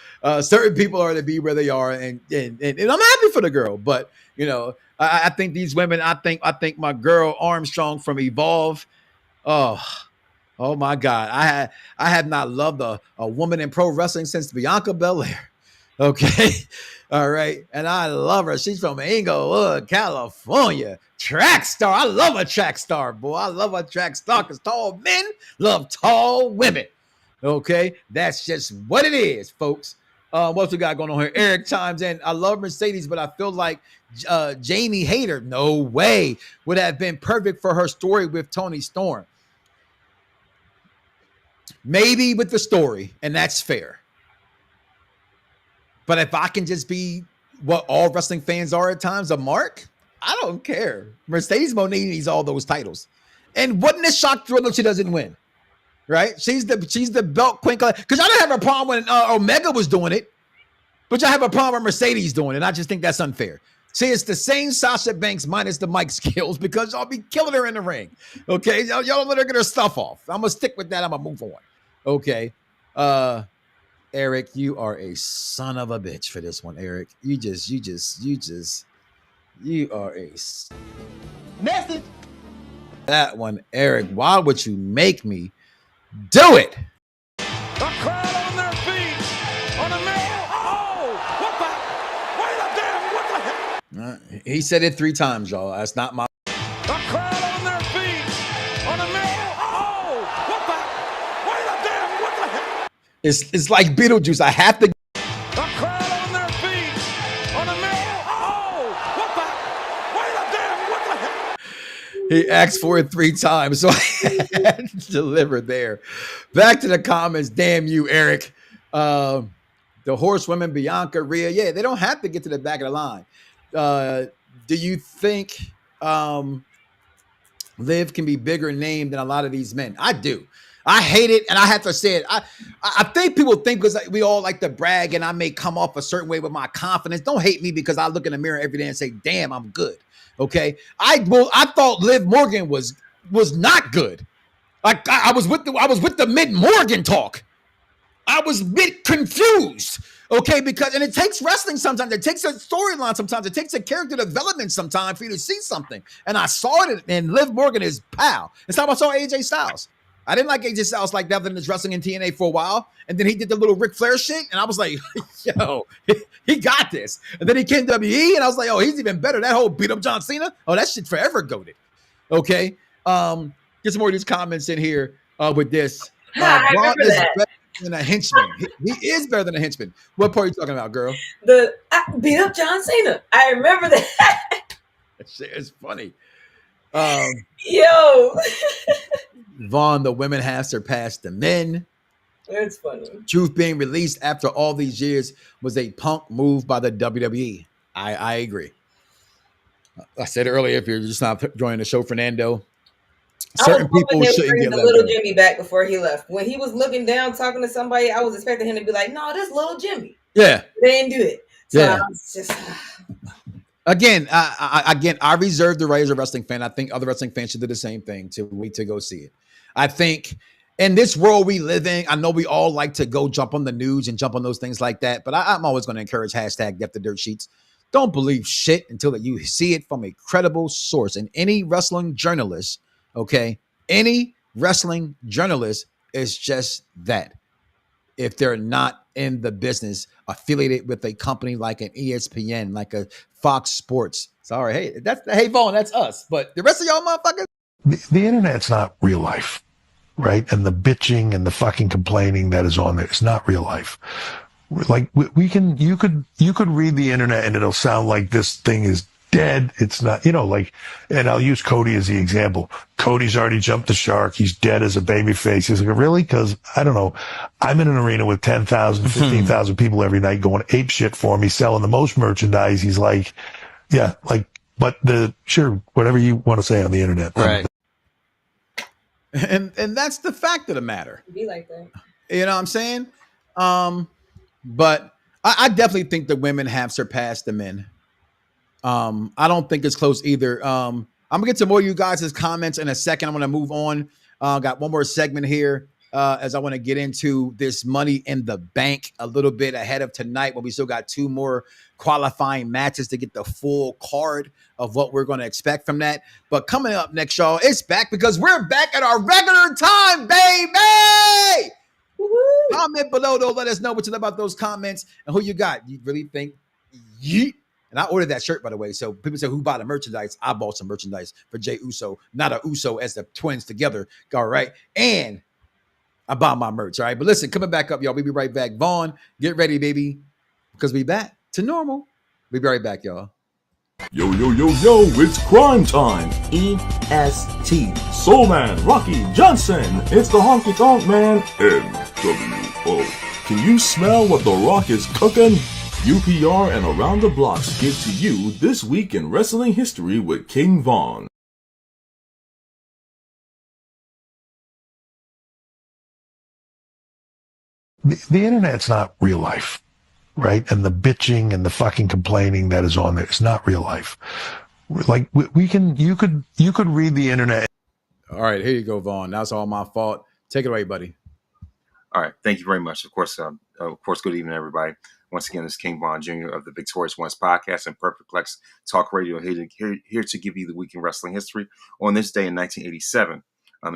Certain people are to be where they are, and I'm happy for the girl. But I think these women. I think my girl Armstrong from Evolve. Oh my God! I have not loved a woman in pro wrestling since Bianca Belair. Okay, all right, and I love her. She's from Inglewood, California. Track star. I love a track star, boy. I love a track star because tall men love tall women. Okay, that's just what it is, folks. What's we got going on here? Eric chimes in. I love Mercedes, but I feel like Jamie Hayter, no way, would have been perfect for her story with Toni Storm. Maybe with the story, and that's fair. But if I can just be what all wrestling fans are at times, a mark, I don't care. Mercedes Moné needs all those titles. And wouldn't it shock Thriller if she doesn't win? Right? She's the belt queen. Because I don't have a problem when Omega was doing it. But y'all have a problem with Mercedes doing it. I just think that's unfair. See, it's the same Sasha Banks minus the mic skills because y'all be killing her in the ring. Okay? Y'all don't let her get her stuff off. I'm going to stick with that. I'm going to move on. Okay. Eric, you are a son of a bitch for this one, Eric. You are a Message. That one, Eric. Why would you make me do it? The crowd on their feet. On a man. Oh, what the? Wait a damn, what the hell? He said it 3 times, y'all. That's not my. The crowd on their feet. On a man. Oh, what the? Wait a damn, what the hell? It's like Beetlejuice. I have to. The crowd on their feet. On a man. Oh, what the? Wait a damn, what the hell? He asked for it 3 times, so I had to deliver there. Back to the comments. Damn you, Eric. The horsewomen, Bianca, Rhea. Yeah, they don't have to get to the back of the line. Do you think Liv can be bigger name than a lot of these men? I do. I hate it, and I have to say it. I think people think because we all like to brag, and I may come off a certain way with my confidence. Don't hate me because I look in the mirror every day and say, "Damn, I'm good." Okay, I thought Liv Morgan was not good. Like I was with the Mid Morgan talk. I was mid confused. Okay, because it takes wrestling sometimes. It takes a storyline sometimes. It takes a character development sometimes for you to see something. And I saw it, and Liv Morgan is pow. It's how I saw AJ Styles. I didn't like AJ Styles like that in his wrestling in TNA for a while. And then he did the little Ric Flair shit. And I was like, yo, he got this. And then he came to WWE. And I was like, oh, he's even better. That whole beat up John Cena. Oh, that shit forever goated. Okay. Get some more of these comments in here with this. Braun is better than a henchman. He is better than a henchman. What part are you talking about, girl? The beat up John Cena. I remember that. That shit is funny. Yo. Vaughn, the women have surpassed the men. That's funny. Truth being released after all these years was a punk move by the WWE. I agree. I said earlier, if you're just not joining the show, Fernando, certain people shouldn't get the little Jimmy back before he left. When he was looking down talking to somebody, I was expecting him to be like, "No, this little Jimmy." Yeah, they didn't do it. So yeah. I was just. Again, I reserve the right as a wrestling fan. I think other wrestling fans should do the same thing to wait to go see it. I think in this world we live in, I know we all like to go jump on the news and jump on those things like that, but I'm always going to encourage hashtag Get the Dirt Sheets. Don't believe shit until that you see it from a credible source. And any wrestling journalist, okay, any wrestling journalist is just that. If they're not in the business affiliated with a company like an ESPN, like a Fox Sports. Sorry, hey Vaughn, that's us. But the rest of y'all motherfuckers. The internet's not real life, right? And the bitching and the fucking complaining that is on there, it's not real life. Like you could read the internet and it'll sound like this thing is dead. It's not, and I'll use Cody as the example. Cody's already jumped the shark. He's dead as a baby face. He's like, really? Because I don't know. I'm in an arena with 10,000, 15,000 people every night going ape shit for him. He's selling the most merchandise. He's like, yeah, but sure, whatever you want to say on the internet. Right. And that's the fact of the matter. Be like that. You know what I'm saying? But I definitely think the women have surpassed the men. I don't think it's close either. I'm gonna get to more of you guys' comments in a second. I'm gonna move on. Got one more segment here as I want to get into this Money in the Bank a little bit ahead of tonight, when we still got 2 more qualifying matches to get the full card of what we're going to expect from that. But coming up next, y'all, it's back because we're back at our regular time, baby. Woo-hoo. Comment below, though. Let us know what you know about those comments and who you got. You really think YEET? And I ordered that shirt, by the way. So people say, who bought the merchandise? I bought some merchandise for Jey Uso, not a Uso as the twins together. All right. And I bought my merch. All right. But listen, coming back up, y'all. We'll be right back. Vaughn, get ready, baby, because we back to normal. We'll be right back, y'all. Yo, it's crime time. EST. Soul Man, Rocky Johnson. It's the Honky Tonk Man, NWO. Can you smell what The Rock is cooking? UPR and Around the Blocks give to you This Week in Wrestling History with King Vaughn. The internet's not real life, right? And the bitching and the fucking complaining that is on there, it's not real life. Like you could read the internet. All right, here you go, Vaughn. That's all my fault. Take it away, buddy. All right, thank you very much. Of course, good evening, everybody. Once again, this is King Vaughn Jr. of the Victorious Ones podcast and Perfectplex Talk Radio, here to give you the week in wrestling history. On this day in 1987,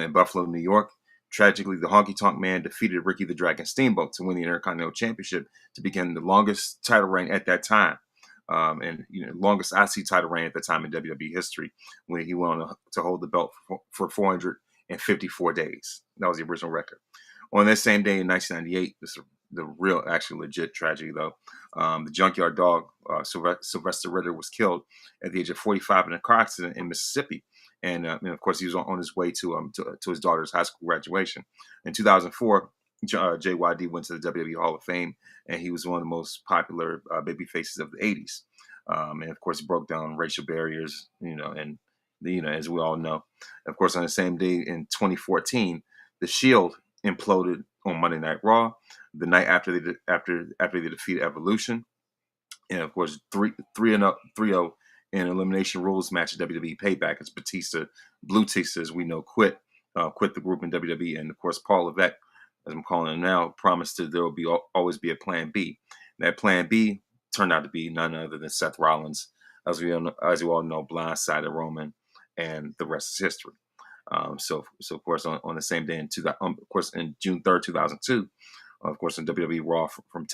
in Buffalo, New York, tragically, the Honky Tonk Man defeated Ricky the Dragon Steamboat to win the Intercontinental Championship to begin the longest title reign at that time, and longest IC title reign at the time in WWE history, when he went on to hold the belt for 454 days. That was the original record. On that same day in 1998, this is the real, actually legit tragedy, though. The Junkyard Dog, Sylvester Ritter, was killed at the age of 45 in a car accident in Mississippi. And of course, he was on his way to his daughter's high school graduation. In 2004, JYD went to the WWE Hall of Fame, and he was one of the most popular baby faces of the 80s. And of course, he broke down racial barriers, and as we all know. Of course, on the same day in 2014, The Shield imploded on Monday Night Raw, the night after they defeated Evolution, and of course 3-0 in elimination rules match at WWE Payback. It's Blue Tista, as we know, quit the group in WWE, and of course Paul Levesque, as I'm calling him now, promised that there will always be a Plan B. And that Plan B turned out to be none other than Seth Rollins, as we all know, blindsided Roman, and the rest is history. So of course on the same day in June 3rd, 2002, of course in WWE Raw from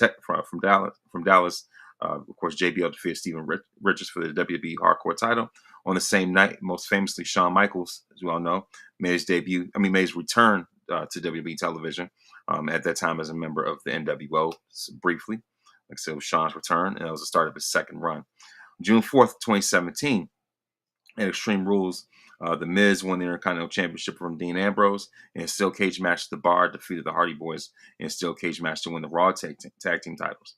Dallas, of course JBL defeated Steven Richards for the WWE Hardcore title. On the same night, most famously Shawn Michaels, as we all know, made his return to WWE television. At that time as a member of the NWO, briefly. Like I said, it was Shawn's return, and it was the start of his second run. June 4th, 2017, at Extreme Rules, The Miz won the Intercontinental Championship from Dean Ambrose, and a steel cage match at the Bar defeated the Hardy Boys in a steel cage match to win the Raw tag team titles.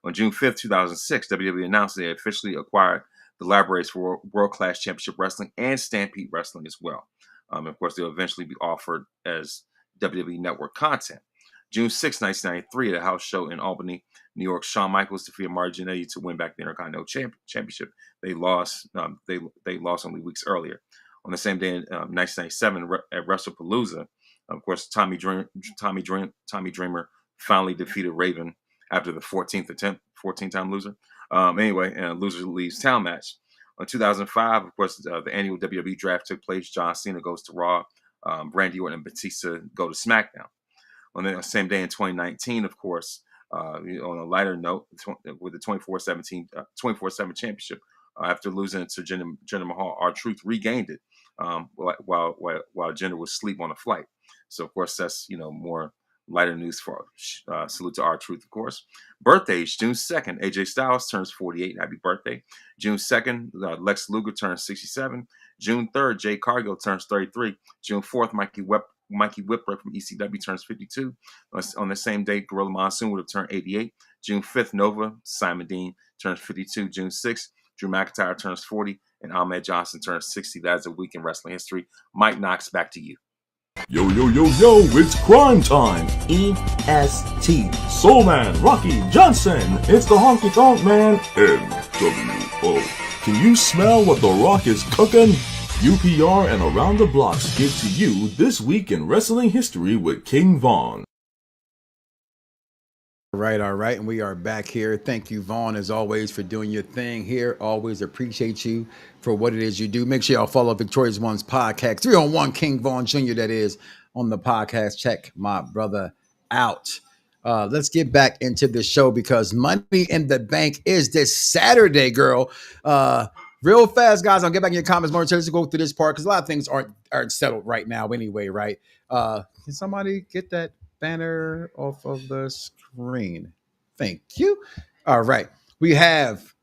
On June 5th, 2006, WWE announced they had officially acquired the Laboratories for World Class Championship Wrestling and Stampede Wrestling as well. Of course, they'll eventually be offered as WWE Network content. June 6, 1993, at a house show in Albany, New York, Shawn Michaels defeated Marty Jannetty to win back the Intercontinental Championship. They lost only weeks earlier. On the same day in 1997 at WrestlePalooza, of course, Tommy Dreamer finally defeated Raven after the 14th time loser. Anyway, and loser leaves town match. In 2005, of course, the annual WWE draft took place. John Cena goes to Raw. Randy Orton and Batista go to SmackDown. On the same day in 2019, of course, on a lighter note, with the 24/7 championship, after losing to Jinder Mahal, R-Truth regained it while Jinder was asleep on a flight. So, of course, that's more lighter news for salute to R-Truth, of course. Birthdays, June 2nd, AJ Styles turns 48. Happy birthday. June 2nd, Lex Luger turns 67. June 3rd, Jay Cargill turns 33. June 4th, Mikey Whipwreck from ECW turns 52. On the same day, Gorilla Monsoon would have turned 88. June 5th, Nova, Simon Dean, turns 52. June 6th, Drew McIntyre turns 40. And Ahmed Johnson turns 60. That is a week in wrestling history. Mike Knoxxx, back to you. Yo, yo, yo, yo, it's crime time. EST. Soul Man, Rocky Johnson. It's the Honky Tonk Man, NWO. Can you smell what The Rock is cooking? UPR and Around the Blocks give to you This Week in Wrestling History with King Vaughn. All right. And we are back here. Thank you, Vaughn, as always, for doing your thing here. Always appreciate you for what it is you do. Make sure y'all follow Victorious One's podcast, 3-on-1 King Vaughn Jr., that is, on the podcast. Check my brother out. Let's get back into the show because Money in the Bank is this Saturday, girl. Real fast, guys. I'll get back in your comments more. Let's go through this part because a lot of things aren't settled right now anyway, right? Can somebody get that banner off of the screen? Thank you. All right. We have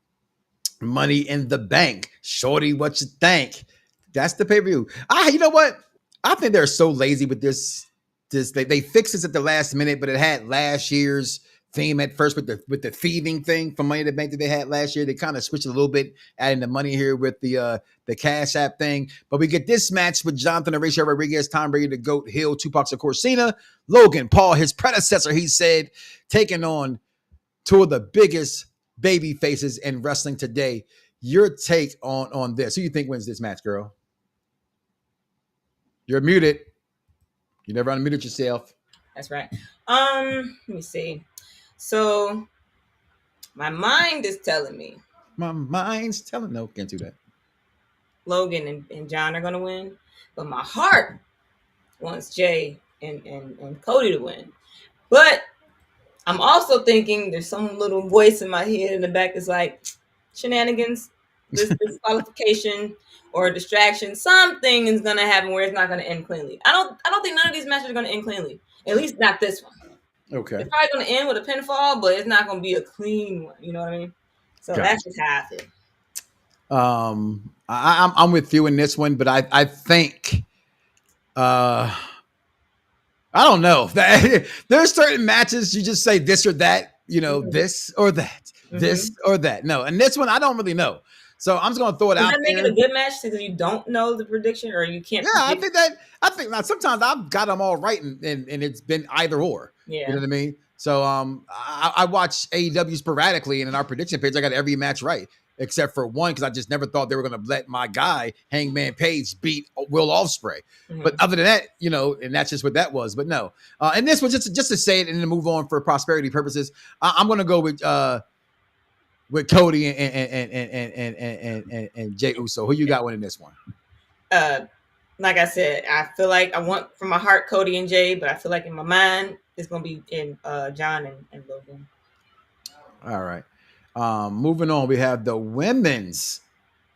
Money in the Bank. Shorty, what you think? That's the pay-per-view. You know what? I think they're so lazy with this. They fixed this at the last minute, but it had last year's theme at first with the thieving thing from Money in the Bank that they had last year. They kind of switched a little bit, adding the money here with the Cash App thing. But we get this match with Jonathan Horatio Rodriguez, Tom Brady, the GOAT, Hill, Tupac Shakur, Cena, Logan Paul, his predecessor, he said, taking on two of the biggest baby faces in wrestling today. Your take on this. Who you think wins this match, girl? You're muted. You never unmuted yourself. That's right. Let me see. So my mind is telling me. No, can't do that. Logan and John are gonna win, but my heart wants Jay and Cody to win. But I'm also thinking there's some little voice in my head in the back that's like shenanigans, this disqualification or a distraction. Something is gonna happen where it's not gonna end cleanly. I don't think none of these matches are gonna end cleanly. At least not this one. Okay. It's probably gonna end with a pinfall, but it's not gonna be a clean one. You know what I mean? So that's just how I feel. I'm with you in this one, but I think I don't know. There's certain matches you just say this or that, this or that, this or that. No, and this one I don't really know. So I'm just gonna throw it out. Does that make it a good match because you don't know the prediction or you can't? Yeah, I think now sometimes I've got them all right and it's been either or. Yeah. You know what I mean? So I watch AEW sporadically, and in our prediction page, I got every match right except for one because I just never thought they were going to let my guy Hangman Page beat Will Ospreay. But other than that, and that's just what that was. But no, and this was just to say it and then move on for prosperity purposes. I'm going to go with Cody and Jey Uso. Who you got winning this one? Like I said, I feel like I want from my heart Cody and Jay, but I feel like in my mind it's gonna be in John and Logan. All right. Moving on, we have the Women's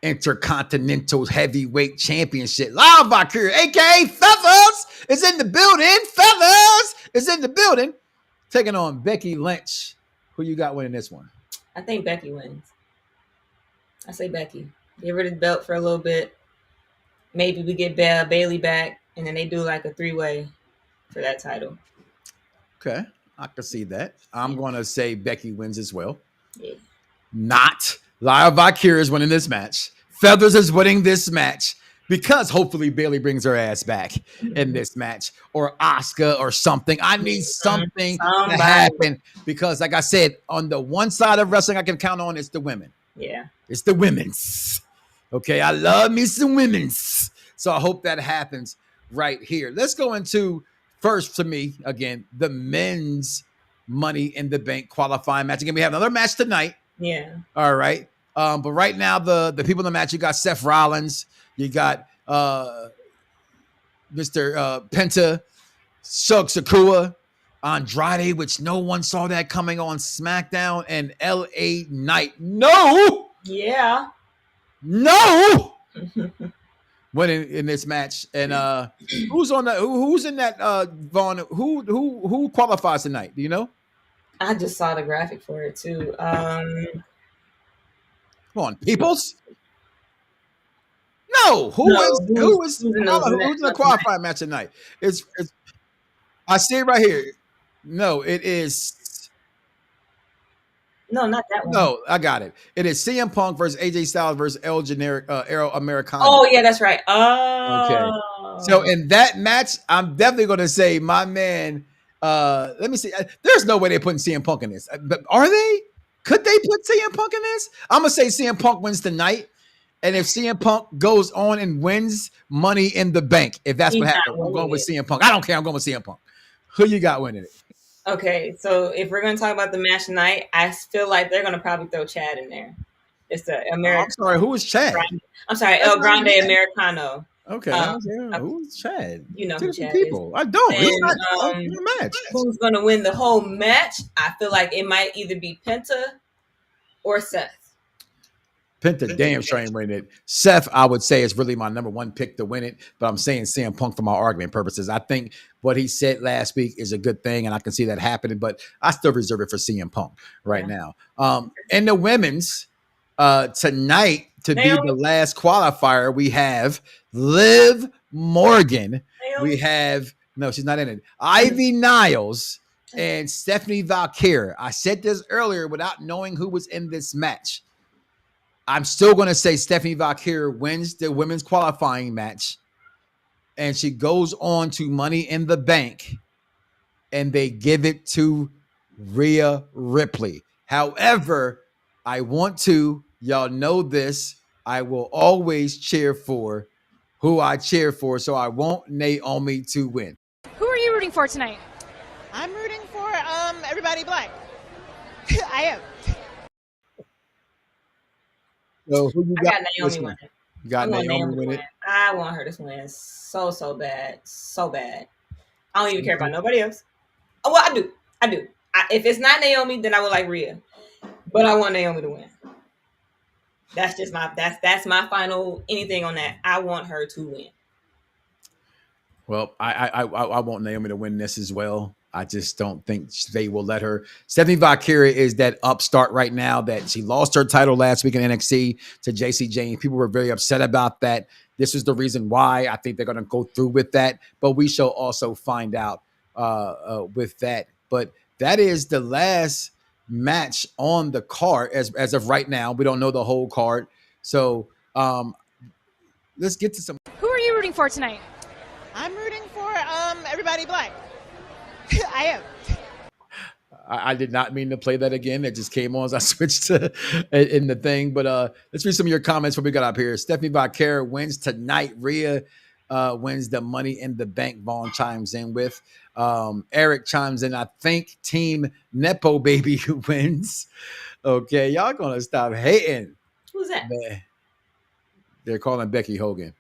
Intercontinental Heavyweight Championship. Live Valkyrie, aka Feathers, is in the building. Feathers is in the building, taking on Becky Lynch. Who you got winning this one? I think Becky wins. I say Becky. Get rid of the belt for a little bit. Maybe we get Bailey back, and then they do like a 3-way for that title. Okay, I can see that. I'm going to say Becky wins as well. Yeah. Not Lyra Valkyria is winning this match. Feathers is winning this match because hopefully Bailey brings her ass back in this match, or Asuka or something. I need something to happen because, like I said, on the one side of wrestling I can count on is the women. Yeah, it's the women's. Okay, I love me some women's. So I hope that happens right here. Let's go into first, to me, again, the men's Money in the Bank qualifying match. Again, we have another match tonight. Yeah. All right. But right now, the people in the match, you got Seth Rollins, you got Mr. Penta, Shug Sakura, Andrade, which no one saw that coming on SmackDown, and LA Knight. No, Yeah. winning in this match. And who's on that? Who's in that? Vaughn, who qualifies tonight? Do you know? I just saw the graphic for it too. Come on, Peoples. No, who's in the qualifying match tonight? It's I see it right here. No, it is. No, not that one. No, I got it. It is CM Punk versus AJ Styles versus El Americano. Oh yeah, that's right. Okay. So in that match, I'm definitely going to say my man. Let me see. There's no way they're putting CM Punk in this. But are they? Could they put CM Punk in this? I'm going to say CM Punk wins tonight. And if CM Punk goes on and wins Money in the Bank, if that's what happens, I'm going with CM Punk. I don't care. I'm going with CM Punk. Who you got winning it? Okay, so if we're going to talk about the match tonight, I feel like they're going to probably throw Chad in there. It's the American. I'm sorry, who is Chad? I'm sorry, El Grande Americano. Okay, who's Chad? You know who Chad people. is. I don't. And, He's not in the match. Who's going to win the whole match? I feel like it might either be Penta or Seth. Penta damn sure ain't winning it. Seth, I would say, is really my number one pick to win it, but I'm saying CM Punk for my argument purposes. I think what he said last week is a good thing, and I can see that happening, but I still reserve it for CM Punk right now. In the women's, tonight, to be the last qualifier, we have Liv Morgan. We have, no, she's not in it, Ivy Niles and Stephanie Valkyrie. I said this earlier without knowing who was in this match. I'm still going to say Stephanie Valkyrie wins the women's qualifying match, and she goes on to Money in the Bank, and they give it to Rhea Ripley. However, I want to, y'all know this, I will always cheer for who I cheer for, so I want Naomi to win. Who are you rooting for tonight? I'm rooting for everybody black. I am. So who you got? I got Naomi winning. You got Naomi winning. I want her to win so bad. I don't even care about nobody else. Oh, well, I do. If it's not Naomi, then I would like Rhea, but I want Naomi to win. That's just that's my final anything on that. I want her to win. Well, I want Naomi to win this as well. I just don't think they will let her. Stephanie Valkyrie is that upstart right now that she lost her title last week in NXT to JC Jane. People were very upset about that. This is the reason why I think they're going to go through with that. But we shall also find out with that. But that is the last match on the card as of right now. We don't know the whole card. So let's get to some. Who are you rooting for tonight? I'm rooting for everybody black. I am. I did not mean to play that again. It just came on as I switched to in the thing. But let's read some of your comments. What we got up here. Stephanie Valkyrie wins tonight. Rhea wins the Money in the Bank. Vaughn chimes in with. Eric chimes in. I think Team Nepo Baby wins. Okay, y'all gonna stop hating. Who's that? They're calling Becky Hogan.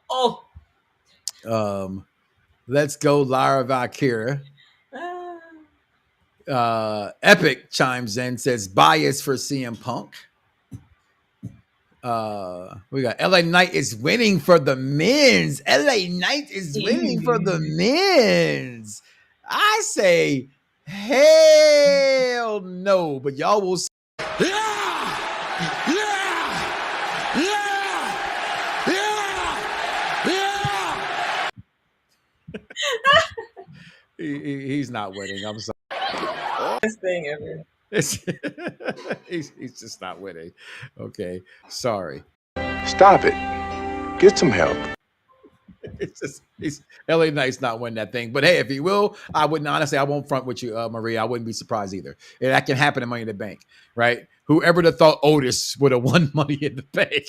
Oh. Let's go, Lyra Valkyrie. Epic chimes in, says bias for CM Punk. We got LA Knight is winning for the men's. LA Knight is winning for the men's. I say hell no, but y'all will see. He's not winning. I'm sorry. Best thing ever. He's just not winning. Okay, sorry. Stop it. Get some help. He's LA Knight's not winning that thing. But hey, if he will, I wouldn't honestly. I won't front with you, Maria. I wouldn't be surprised either. And that can happen in Money in the Bank, right? Whoever would have thought Otis would have won Money in the Bank.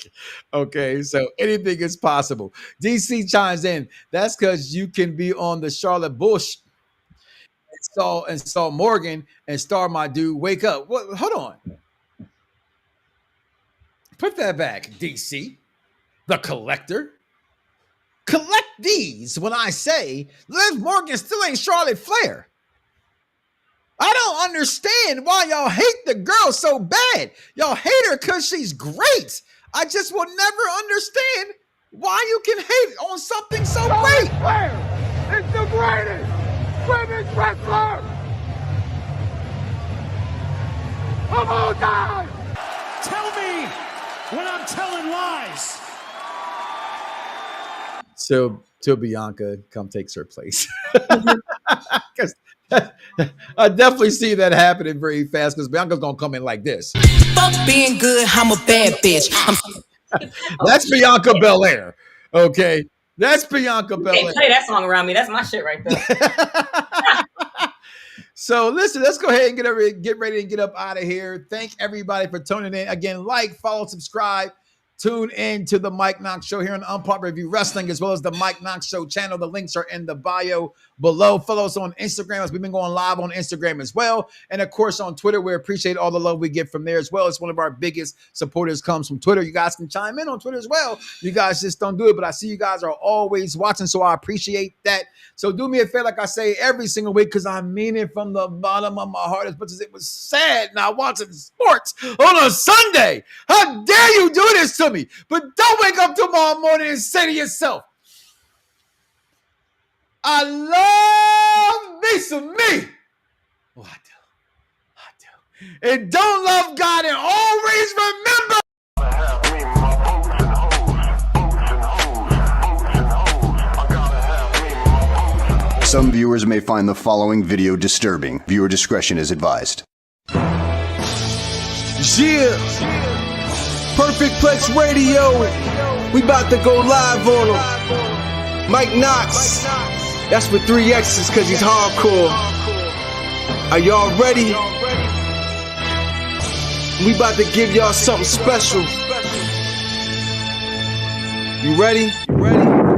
Okay, so anything is possible. DC chimes in. That's because you can be on the Charlotte Bush and saw Morgan and star my dude. Wake up. What? Hold on. Put that back, DC. The Collector. Collect these when I say Liv Morgan still ain't Charlotte Flair. I don't understand why y'all hate the girl so bad. Y'all hate her because she's great. I just will never understand why you can hate on something so great. Flair is the greatest women's wrestler of all time. Tell me when I'm telling lies. So till Bianca come takes her place. Because I definitely see that happening very fast because Bianca's going to come in like this. Fuck being good, I'm a bad bitch. That's Bianca Belair. Okay. That's Bianca Belair. Can't play that song around me. That's my shit right there. So listen, let's go ahead and get ready and get up out of here. Thank everybody for tuning in. Again, like, follow, subscribe. Tune in to the Mike Knoxxx Show here on Unpopular Review Wrestling, as well as the Mike Knoxxx Show channel. The links are in the bio below. Follow us on Instagram, as we've been going live on Instagram as well. And of course, on Twitter, we appreciate all the love we get from there as well. It's one of our biggest supporters comes from Twitter. You guys can chime in on Twitter as well. You guys just don't do it, but I see you guys are always watching, so I appreciate that. So do me a favor, like I say every single week, because I mean it from the bottom of my heart, as much as it was sad now watching sports on a Sunday. How dare you do this to me? But don't wake up tomorrow morning and say to yourself, I love me some me. Oh, I do. And don't love God, and always remember. Some viewers may find the following video disturbing. Viewer discretion is advised. Yeah. Perfect Plex Radio. We about to go live on him. Mike Knoxxx. That's with 3 X's because he's hardcore. Are y'all ready? We about to give y'all something special. You ready? You ready?